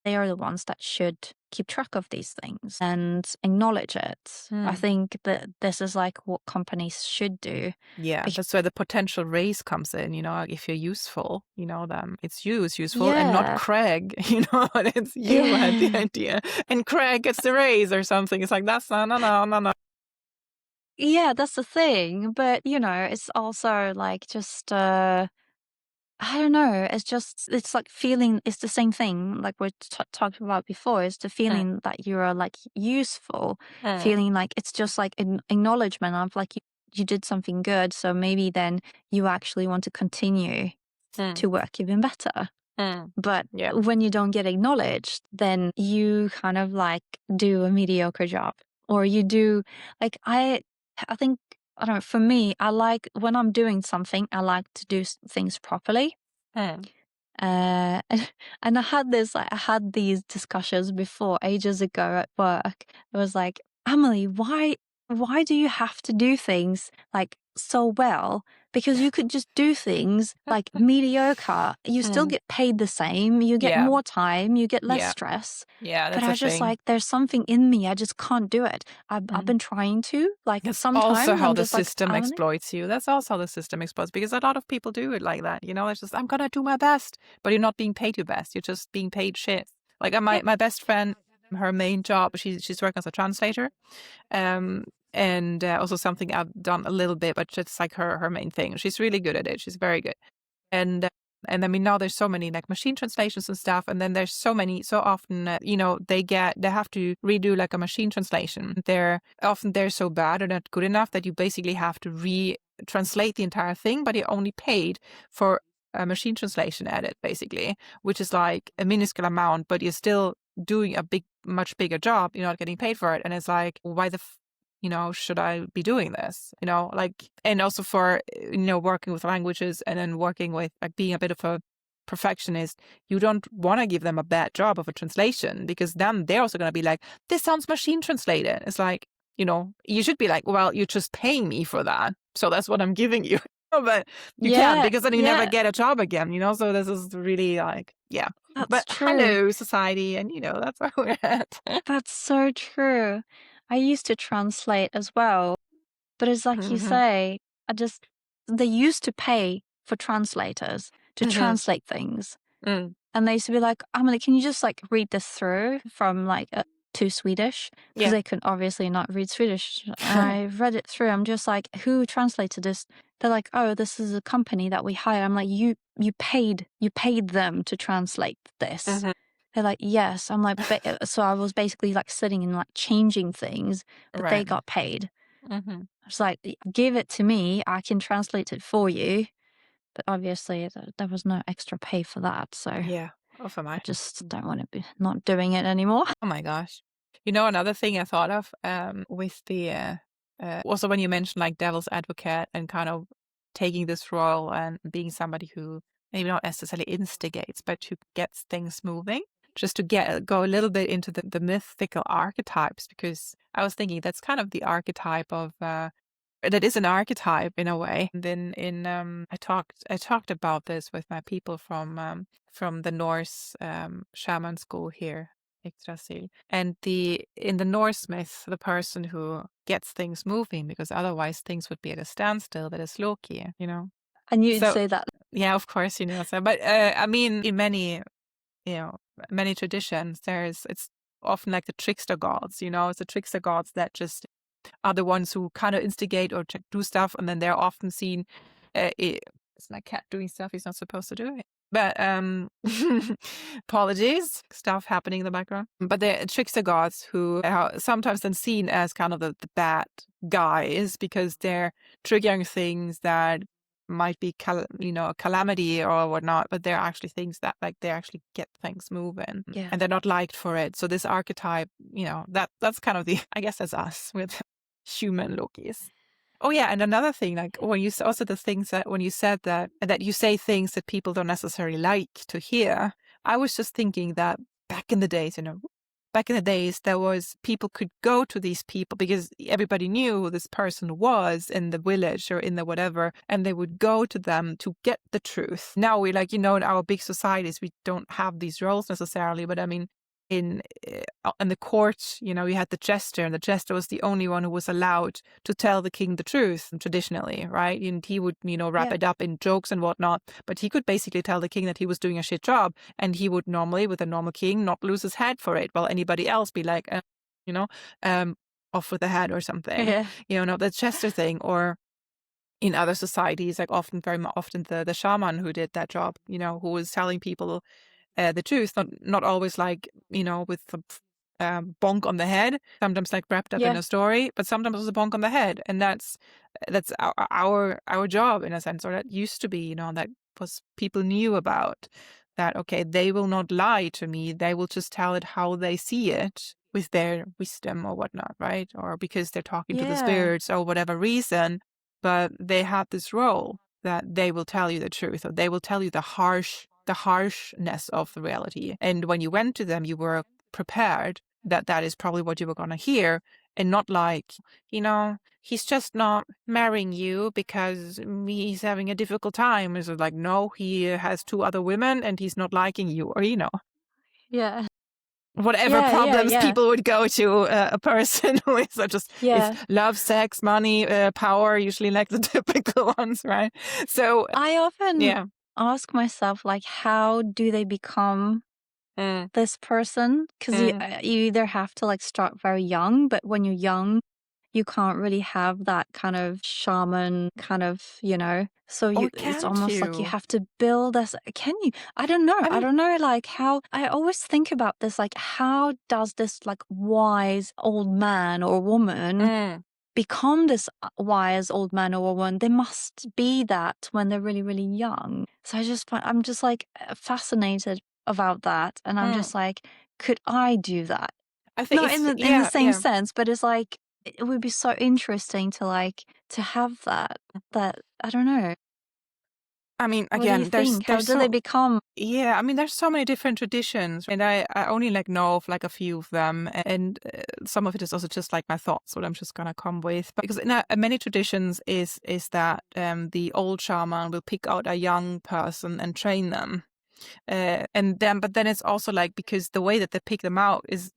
are the ones that should keep track of these things and acknowledge it. I think that this is like what companies should do. Yeah, that's where the potential raise comes in, if you're useful, then it's you who's useful and not Yeah. Craig, and it's you who had the idea. And Craig gets the raise or something. It's like, that's no. Yeah, that's the thing. But, it's also like just I don't know. It's like feeling, it's the same thing like we talked about before. It's the feeling that you are like useful, feeling like it's just like an acknowledgement of like you did something good. So maybe then you actually want to continue to work even better. But Yeah. when you don't get acknowledged, then you kind of like do a mediocre job, or you do like, I think, I don't know, for me, I like when I'm doing something, I like to do things properly. And I had these discussions before ages ago at work. It was like, Amelie, why do you have to do things like so well? Because you could just do things like mediocre. You still get paid the same. You get Yeah. more time. You get less Yeah. stress. Yeah, But that's I a just thing. like, there's something in me. I just can't do it. I've been trying to. Like That's also sometimes how I'm the just like, system Amelie. exploits you. That's also how the system exploits, because a lot of people do it like that. It's just, I'm gonna do my best, but you're not being paid your best. You're just being paid shit. Like my best friend, her main job, she's working as a translator, and also something I've done a little bit, but just like her main thing. She's really good at it. She's very good. And I mean, now there's so many like machine translations and stuff, and then there's so often they have to redo like a machine translation. They're so bad or not good enough that you basically have to translate the entire thing, but you're only paid for a machine translation edit, basically, which is like a minuscule amount, but you're still doing a much bigger job. You're not getting paid for it, and it's like, why the should I be doing this? And also for, working with languages and then working with like being a bit of a perfectionist, you don't want to give them a bad job of a translation, because then they're also going to be like, this sounds machine translated. It's like, you should be like, well, you're just paying me for that. So that's what I'm giving you. But you can't, because then you never get a job again, So this is really like, yeah. That's But true. hello, society. And, that's where we're at. That's so true. I used to translate as well, but it's like you say, they used to pay for translators to translate things. And they used to be like, Amelie, can you just like read this through from like to Swedish? Because they could obviously not read Swedish. And I read it through. I'm just like, who translated this? They're like, oh, this is a company that we hire. I'm like, you paid them to translate this. They're like, yes. I'm like, so I was basically like sitting and like changing things, but they Right. got paid. I was like, give it to me. I can translate it for you. But obviously there was no extra pay for that. So Yeah. Oh, I just don't want to be not doing it anymore. Oh my gosh. Another thing I thought of with the also when you mentioned like devil's advocate and kind of taking this role and being somebody who maybe not necessarily instigates, but who gets things moving, just to go a little bit into the mythical archetypes, because I was thinking that's kind of the archetype of that is an archetype in a way. And then I talked about this with my people from the Norse shaman school here, Yggdrasil. And in the Norse myth, the person who gets things moving, because otherwise things would be at a standstill, that is Loki, I knew you'd So, say that. yeah, of course, so. But I mean, in many traditions, it's often like the trickster gods, it's the trickster gods that just are the ones who kind of instigate or do stuff, and then they're often seen. It's my cat doing stuff he's not supposed to do. But apologies, stuff happening in the background. But they're trickster gods who are sometimes then seen as kind of the bad guys because they're triggering things that might be a calamity or whatnot, but they're actually things that like they actually get things moving, and they're not liked for it. So this archetype, that's kind of I guess that's us with human Lokis. Oh yeah, and another thing, like when you also the things that when you said that you say things that people don't necessarily like to hear, I was just thinking that back in the days, there was people could go to these people because everybody knew who this person was in the village or in the whatever, and they would go to them to get the truth. Now we in our big societies, we don't have these roles necessarily, but I mean, in the court, you had the jester, and the jester was the only one who was allowed to tell the king the truth traditionally, right? And he would, wrap it up in jokes and whatnot, but he could basically tell the king that he was doing a shit job, and he would normally, with a normal king, not lose his head for it, while anybody else be like, off with the head or something. The jester thing. Or in other societies, like very often the shaman who did that job, who was telling people the truth, not always with a bonk on the head, sometimes wrapped up in a story, but sometimes it was a bonk on the head, and that's our job in a sense, or that used to be, that was people knew about that. Okay, they will not lie to me; they will just tell it how they see it with their wisdom or whatnot, right? Or because they're talking to the spirits or whatever reason, but they have this role that they will tell you the truth, or they will tell you the harshness of the reality. And when you went to them, you were prepared that is probably what you were going to hear, and not he's just not marrying you because he's having a difficult time. Is it no, he has 2 other women and he's not liking you, or whatever problems people would go to a person who is just is love, sex, money, power, usually the typical ones, right? So I often ask myself, how do they become this person? Because you either have to start very young, but when you're young, you can't really have that kind of shaman kind of, so it's almost like you have to build as, can you? I don't know. I don't know, how, I always think about this, how does this wise old man or woman become this wise old man or woman? They must be that when they're really, really young. So I'm just fascinated about that. And I'm just could I do that? I think not in the same sense, but it's it would be so interesting to to have that I don't know. I mean, What do again, you think? How do they become? Yeah, I mean, there's so many different traditions, and I only know of a few of them, and some of it is also just my thoughts, what I'm just gonna come with. Because in many traditions is that the old shaman will pick out a young person and train them, but then it's also because the way that they pick them out is,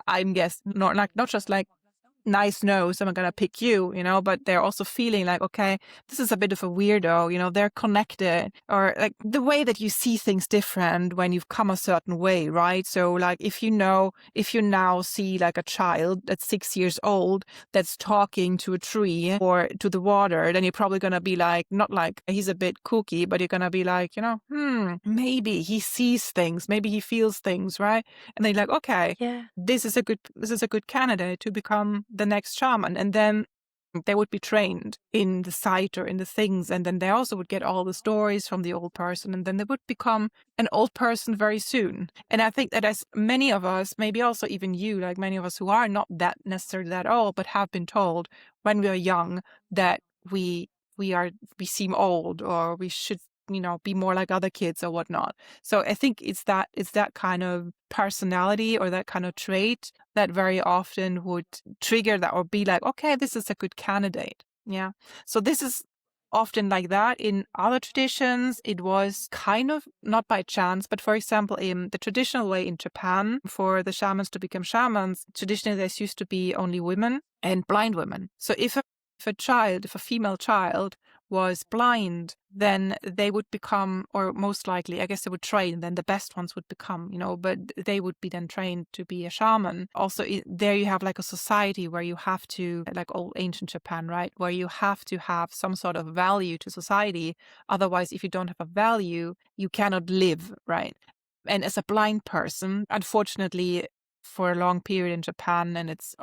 I'm guess not just nice nose, I'm gonna pick you, but they're also feeling okay, this is a bit of a weirdo, they're connected, or the way that you see things different when you've come a certain way, right? So if you now see a child that's 6 years old that's talking to a tree or to the water, then you're probably gonna be not he's a bit kooky, but you're gonna be maybe he sees things, maybe he feels things, right? And then you're okay, this is a good candidate to become the next shaman. And then they would be trained in the sight or in the things, and then they also would get all the stories from the old person, and then they would become an old person very soon. And I think that as many of us, maybe also even you, many of us who are not that necessarily that old, but have been told when we are young that we seem old, or we should be more like other kids or whatnot. So I think it's that kind of personality or that kind of trait that very often would trigger that, or be okay, this is a good candidate. Yeah. So this is often like that. In other traditions, it was kind of not by chance, but for example, in the traditional way in Japan, for the shamans to become shamans, traditionally there used to be only women and blind women. So if a female child was blind, then they would become, or most likely, I guess they would train, then the best ones would become, but they would be then trained to be a shaman. Also, there you have like a society where you have to, like old ancient Japan, right? Where you have to have some sort of value to society. Otherwise, if you don't have a value, you cannot live, right? And as a blind person, unfortunately, for a long period in Japan, and it's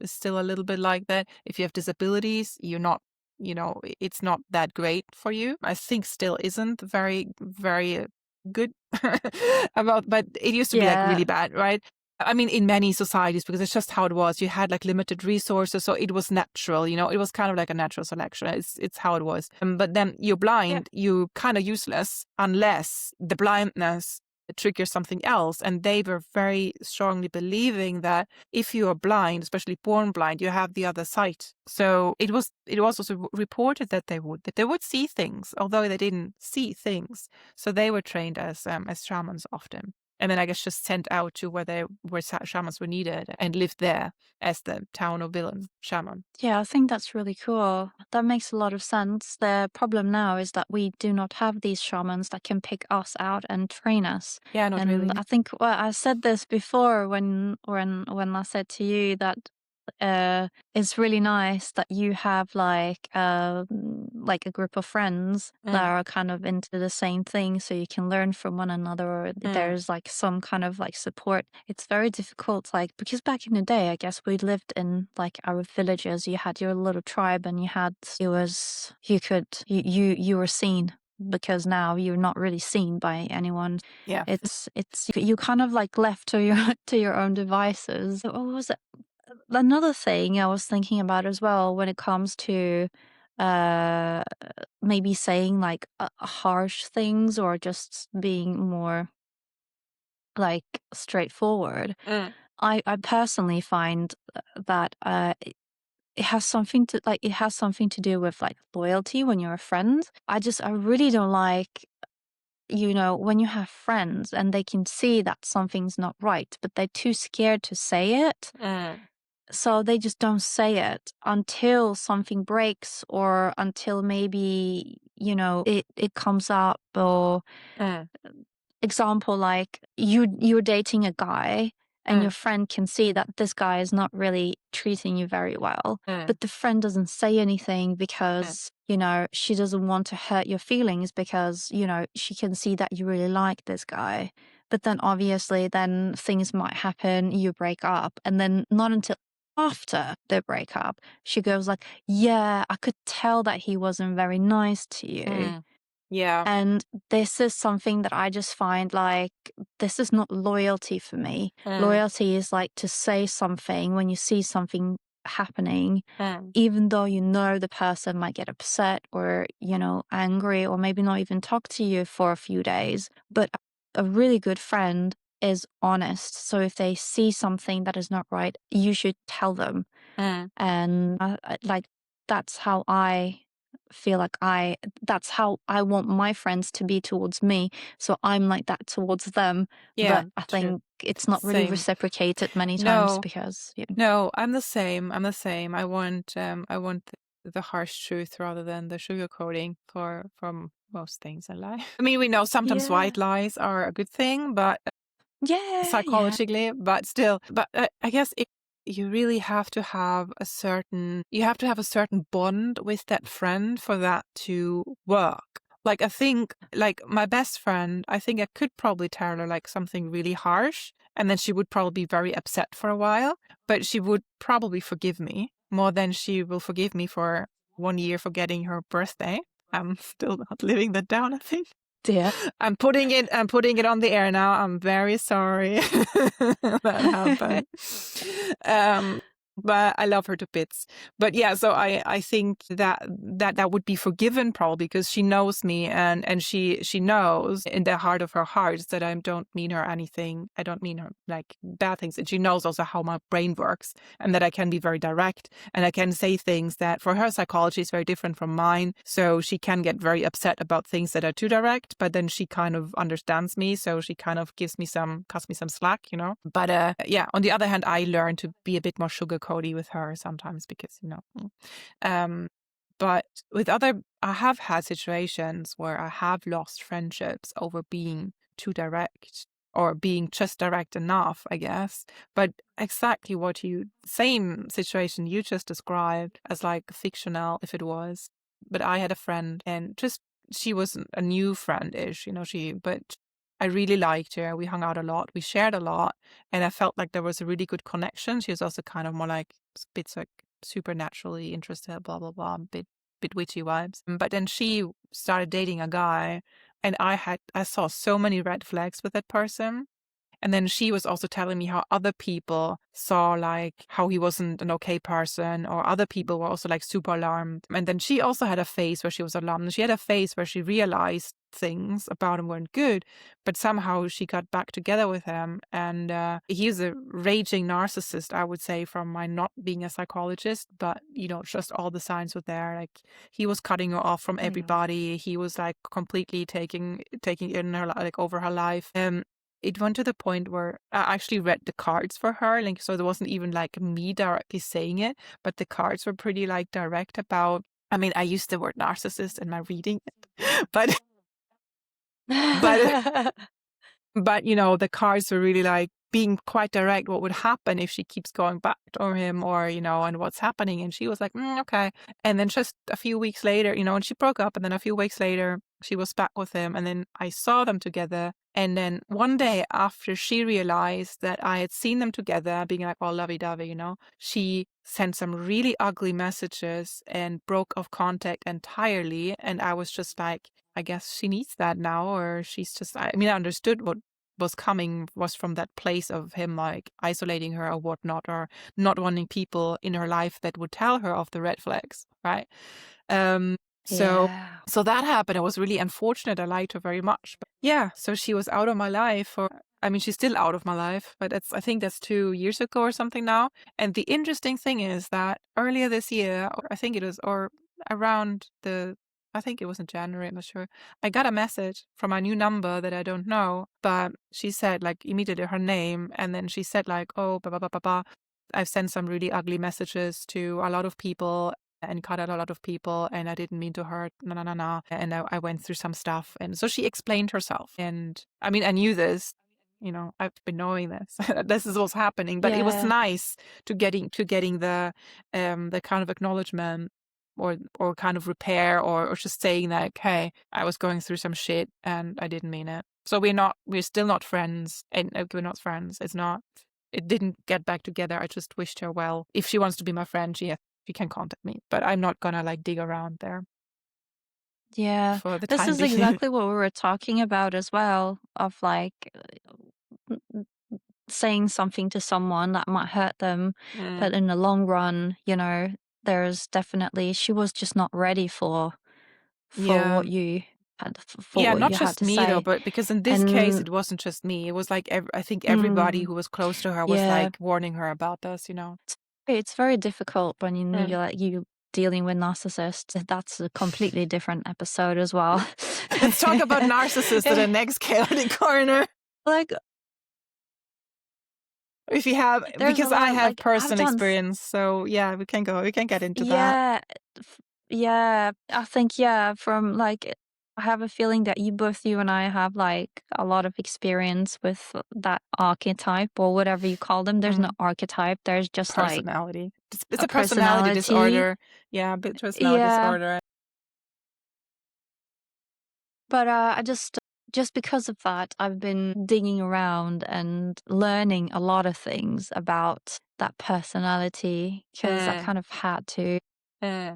still a little bit like that. If you have disabilities, you're not, it's not that great for you. I think still isn't very, very good but it used to be like really bad, right? I mean, in many societies, because it's just how it was. You had like limited resources, so it was natural, it was kind of like a natural selection. It's how it was. But then you're blind, you're kind of useless unless the blindness triggers something else. And they were very strongly believing that if you are blind, especially born blind, you have the other sight. So it was also reported that they would see things, although they didn't see things. So they were trained as shamans often. And then I guess just sent out to where shamans were needed and lived there as the town or villain shaman. Yeah, I think that's really cool. That makes a lot of sense. The problem now is that we do not have these shamans that can pick us out and train us. Yeah, not and really. I think I said this before when I said to you that it's really nice that you have like a group of friends that are kind of into the same thing, so you can learn from one another, or there's like some kind of like support. It's very difficult, like, because back in the day, I guess we lived in like our villages. You had your little tribe, and you were seen, because now you're not really seen by anyone. Yeah. It's you kind of like left to your own devices. What was it? Another thing I was thinking about as well, when it comes to maybe saying like harsh things, or just being more like straightforward. I personally find that it has something to do with like loyalty when you're a friend. I really don't like, when you have friends and they can see that something's not right, but they're too scared to say it. So they just don't say it until something breaks, or until maybe, it comes up. Or example, like you're dating a guy, and your friend can see that this guy is not really treating you very well, but the friend doesn't say anything because, she doesn't want to hurt your feelings, because, she can see that you really like this guy. But then obviously then things might happen, you break up, and then not until after the breakup, she goes like, yeah, I could tell that he wasn't very nice to you. Yeah. And this is something that I just find like, this is not loyalty for me. Loyalty is like to say something when you see something happening, even though the person might get upset, or, angry, or maybe not even talk to you for a few days. But a really good friend is honest. So if they see something that is not right, you should tell them. And that's how I feel like that's how I want my friends to be towards me. So I'm like that towards them. Yeah, but I think it's not really Same. reciprocated many times, No. because No, I'm the same. I want the harsh truth rather than the sugarcoating from most things in life. I mean, we know sometimes white lies are a good thing, but psychologically, but still. But I guess you really have to have a certain bond with that friend for that to work. Like, I think, like my best friend, I think I could probably tell her like something really harsh, and then she would probably be very upset for a while, but she would probably forgive me more than she will forgive me for 1 year forgetting her birthday. I'm still not living that down, I think. Yeah. I'm putting it on the air now. I'm very sorry that happened. But I love her to bits. But yeah, so I think that would be forgiven probably, because she knows me, and she knows in the heart of her heart that I don't mean her anything. I don't mean her like bad things. And she knows also how my brain works, and that I can be very direct, and I can say things that for her psychology is very different from mine. So she can get very upset about things that are too direct, but then she kind of understands me. So she kind of cuts me some slack, But yeah, on the other hand, I learned to be a bit more sugar Cody with her sometimes, because But I have had situations where I have lost friendships over being too direct or being just direct enough, I guess. But exactly same situation you just described as like fictional, if it was. But I had a friend and she was a new friend-ish, but I really liked her. We hung out a lot. We shared a lot. And I felt like there was a really good connection. She was also kind of more like bits like supernaturally interested, blah, blah, blah, bit witchy vibes. But then she started dating a guy and I saw so many red flags with that person. And then she was also telling me how other people saw like how he wasn't an okay person, or other people were also like super alarmed. And then she also had a phase where she was alarmed. She had a phase where she realized things about him weren't good, but somehow she got back together with him. And he's a raging narcissist, I would say, from my not being a psychologist, but just all the signs were there. Like he was cutting her off from everybody. He was like completely taking in her like over her life. It went to the point where I actually read the cards for her, like, so there wasn't even like me directly saying it, but the cards were pretty like direct about. I mean, I used the word narcissist in my reading, but but the cards were really like being quite direct. What would happen if she keeps going back to him, or and what's happening? And she was like, okay. And then just a few weeks later, and she broke up, and then a few weeks later, she was back with him, and then I saw them together. And then one day after she realized that I had seen them together, being like all lovey-dovey, she sent some really ugly messages and broke off contact entirely. And I was just like, I guess she needs that now, or she's just, I understood what was coming was from that place of him like isolating her or whatnot, or not wanting people in her life that would tell her of the red flags, right? So that happened. It was really unfortunate. I liked her very much. But yeah, so she was out of my life she's still out of my life, but I think that's 2 years ago or something now. And the interesting thing is that earlier this year, or I think it was, or around I think it was in January, I'm not sure, I got a message from a new number that I don't know, but she said like immediately her name, and then she said like, oh, blah, blah, blah, blah, blah. I've sent some really ugly messages to a lot of people and cut out a lot of people, and I didn't mean to hurt, and I went through some stuff. And so she explained herself. And I knew this, I've been knowing this. This is what's happening, but it was nice to getting the kind of acknowledgement, or kind of repair, or just saying that, hey, I was going through some shit and I didn't mean it. So we're still not friends, and we're not friends. It didn't get back together. I just wished her well. If she wants to be my friend, she can contact me, but I'm not gonna like dig around there Yeah, for the this time is being. exactly what we were talking about as well, of like saying something to someone that might hurt them, but in the long run, there's definitely, she was just not ready for Yeah. what you had Yeah, not had just to me though, say. but because in this case, And it wasn't just me. It was like I think everybody who was close to her was yeah, like warning her about this. it's very difficult when Mm. you dealing with narcissists. That's a completely different episode as well. Let's talk about narcissists in the next chaotic corner. Like, If you have, there's a because I lot, have like, I've personal done experience, so yeah, we can get into that. yeah, yeah, I think, yeah, from like, I have a feeling that both you and I have like a lot of experience with that archetype, or whatever you call them. There's no archetype, there's just like Personality. It's a a personality personality. disorder. Yeah, but personality Yeah, disorder. but just because of that, I've been digging around and learning a lot of things about that personality, because I kind of had to. Uh,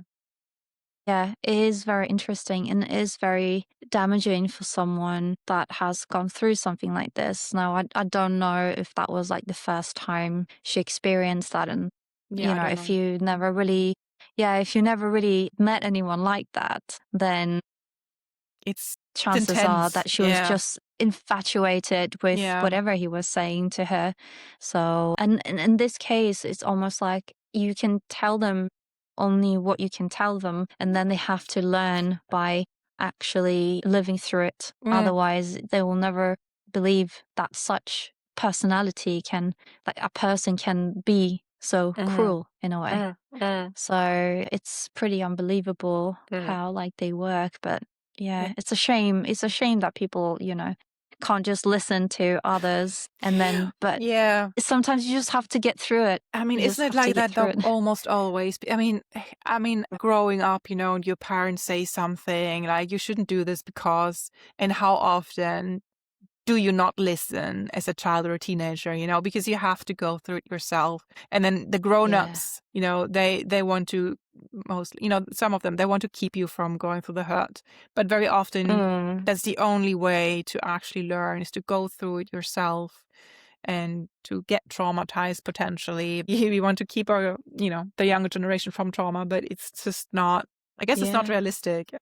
Yeah, it is very interesting, and it is very damaging for someone that has gone through something like this. Now, I don't know if that was like the first time she experienced that, and yeah, I don't if know. you never really, yeah, if you never really met anyone like that, then It's chances are intense. that she was Yeah. just infatuated with Yeah. whatever he was saying to her. So, and in this case, it's almost like you can tell them only what you can tell them, and then they have to learn by actually living through it. Otherwise, they will never believe that such personality can, like, a person can be so Mhm. cruel in a way. Mhm. Mhm. So it's pretty unbelievable Mhm. how like they work. But Yeah. yeah, it's a shame. It's a shame that people, can't just listen to others and then, but Yeah. sometimes you just have to get through it. I mean, You just isn't it have to like get that through though it. almost always? I mean, growing up, and your parents say something like you shouldn't do this because, and how often do you not listen as a child or a teenager, because you have to go through it yourself. And then the Yeah. grown-ups, they want to mostly, some of them, they want to keep you from going through the hurt. But very often Mm, that's the only way to actually learn is to go through it yourself and to get traumatized potentially. We want to keep our, the younger generation from trauma, but it's just not, I guess it's not yeah. realistic.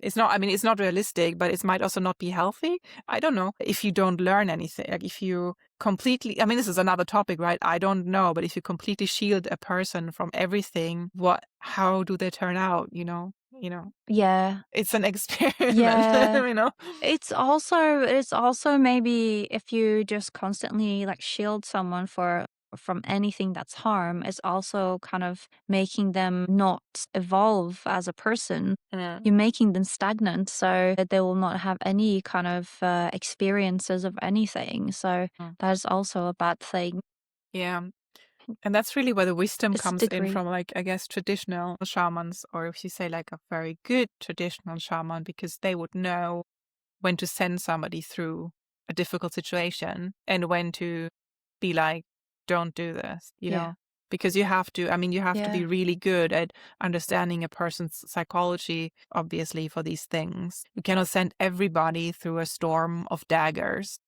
It's not, I mean, it's not realistic, but it might also not be healthy. I don't know. If you don't learn anything, like if you completely, I mean, this is another topic, right? I don't know, but if you completely shield a person from everything, how do they turn out, Yeah. It's an experiment, Yeah. you know? It's also maybe if you just constantly like shield someone from anything that's harm, it's also kind of making them not evolve as a person. Mm. You're making them stagnant so that they will not have any kind of experiences of anything. So Mm. that is also a bad thing. Yeah. And that's really where the wisdom It's a comes in degree. from, like, I guess, traditional shamans, or if you say like a very good traditional shaman, because they would know when to send somebody through a difficult situation and when to be like, don't do this, Yeah. because you have to, I mean, you have to be Yeah. really good at understanding a person's psychology, obviously, for these things. You cannot send everybody through a storm of daggers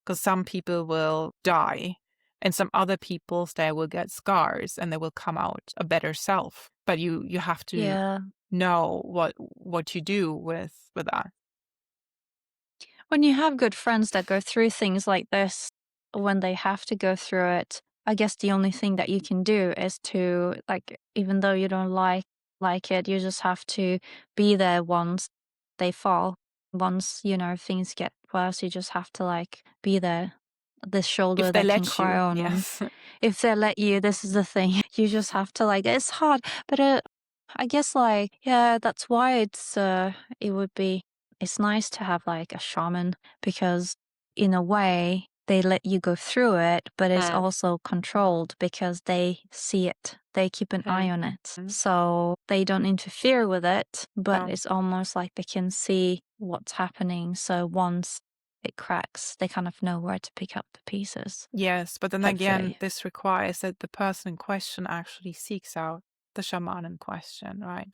because some people will die and some other people's they will get scars and they will come out a better self. But you have to Yeah. know what you do with that. When you have good friends that go through things like this, when they have to go through it, I guess the only thing that you can do is to like, even though you don't like it, you just have to be there once they fall. Once, things get worse, you just have to like be there, this shoulder If they they can let cry you, on. And yes. if they let you, this is the thing. You just have to like, it's hard, but I guess like, yeah, that's why it would be it's nice to have like a shaman because in a way they let you go through it, but it's Mm, also controlled because they see it. They keep an eye mm, on it. mm. So they don't interfere with it, but Oh, it's almost like they can see what's happening. So once it cracks, they kind of know where to pick up the pieces, yes, but then again, hopefully. this requires that the person in question actually seeks out the shaman in question, right?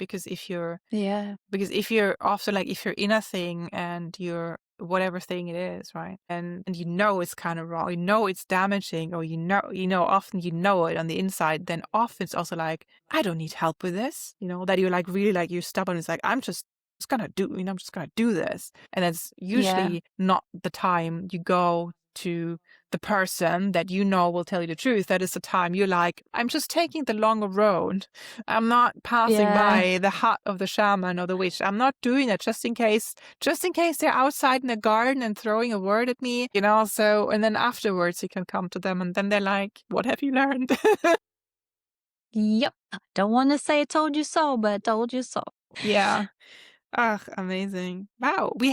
Yeah. Because if you're after, like, if your inner thing and your whatever thing it is, right, and it's kind of wrong, it's damaging, or often it on the inside, then often it's also like, I don't need help with this, that you're like really like you're stubborn. It's like I'm just gonna do this, and it's Yeah. usually not the time you go to the person that will tell you the truth. That is the time you're like, I'm just taking the longer road. I'm not passing Yeah. by the hut of the shaman or the witch. I'm not doing it just in case they're outside in the garden and throwing a word at me, so, and then afterwards you can come to them and then they're like, what have you learned? Yep. I don't want to say I told you so, but I told you so. Yeah. Ah, amazing. Wow. Look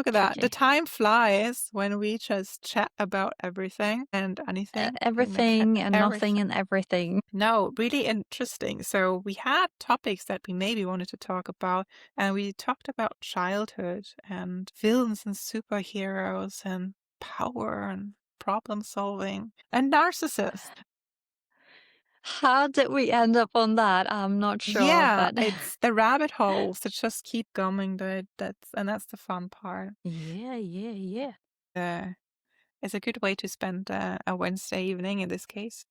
at that. The Tricky. time flies when we just chat about everything and anything. Everything and nothing Everything. and everything. No, really interesting. So we had topics that we maybe wanted to talk about, and we talked about childhood and villains and superheroes and power and problem solving and narcissists. How did we end up on that? I'm not sure, Yeah, but it's the rabbit holes that just keep going. That's the fun part. yeah, yeah, yeah. Uh, it's a good way to spend a Wednesday evening in this case.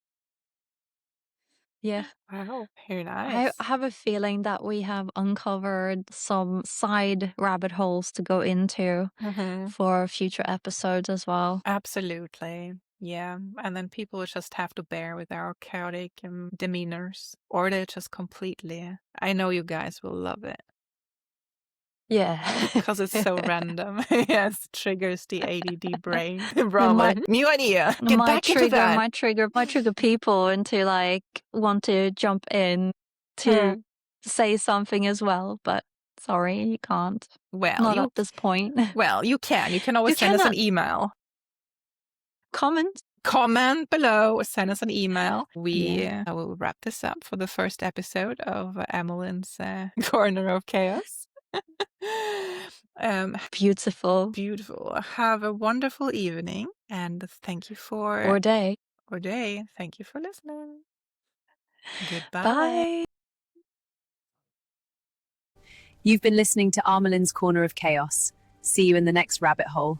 Yeah. Wow, very I nice. have a feeling that we have uncovered some side rabbit holes to go into Hmm. for future episodes as well. Absolutely. Yeah. And then people will just have to bear with our chaotic demeanors, or they just completely. I know you guys will love it. Yeah. Because it's so random. Yes, triggers the ADD brain. Bravo. New idea. Get back into that. My trigger people into like want to jump in to say something as well, but sorry, you can't. Well, not at this point. Well, you can. You can always send us an email. Comment below or send us an email. I will wrap this up for the first episode of AmeLynn's Corner of Chaos. Beautiful. Have a wonderful evening, and thank you for or day. Thank you for listening. Goodbye. Bye. You've been listening to AmeLynn's Corner of Chaos. See you in the next rabbit hole.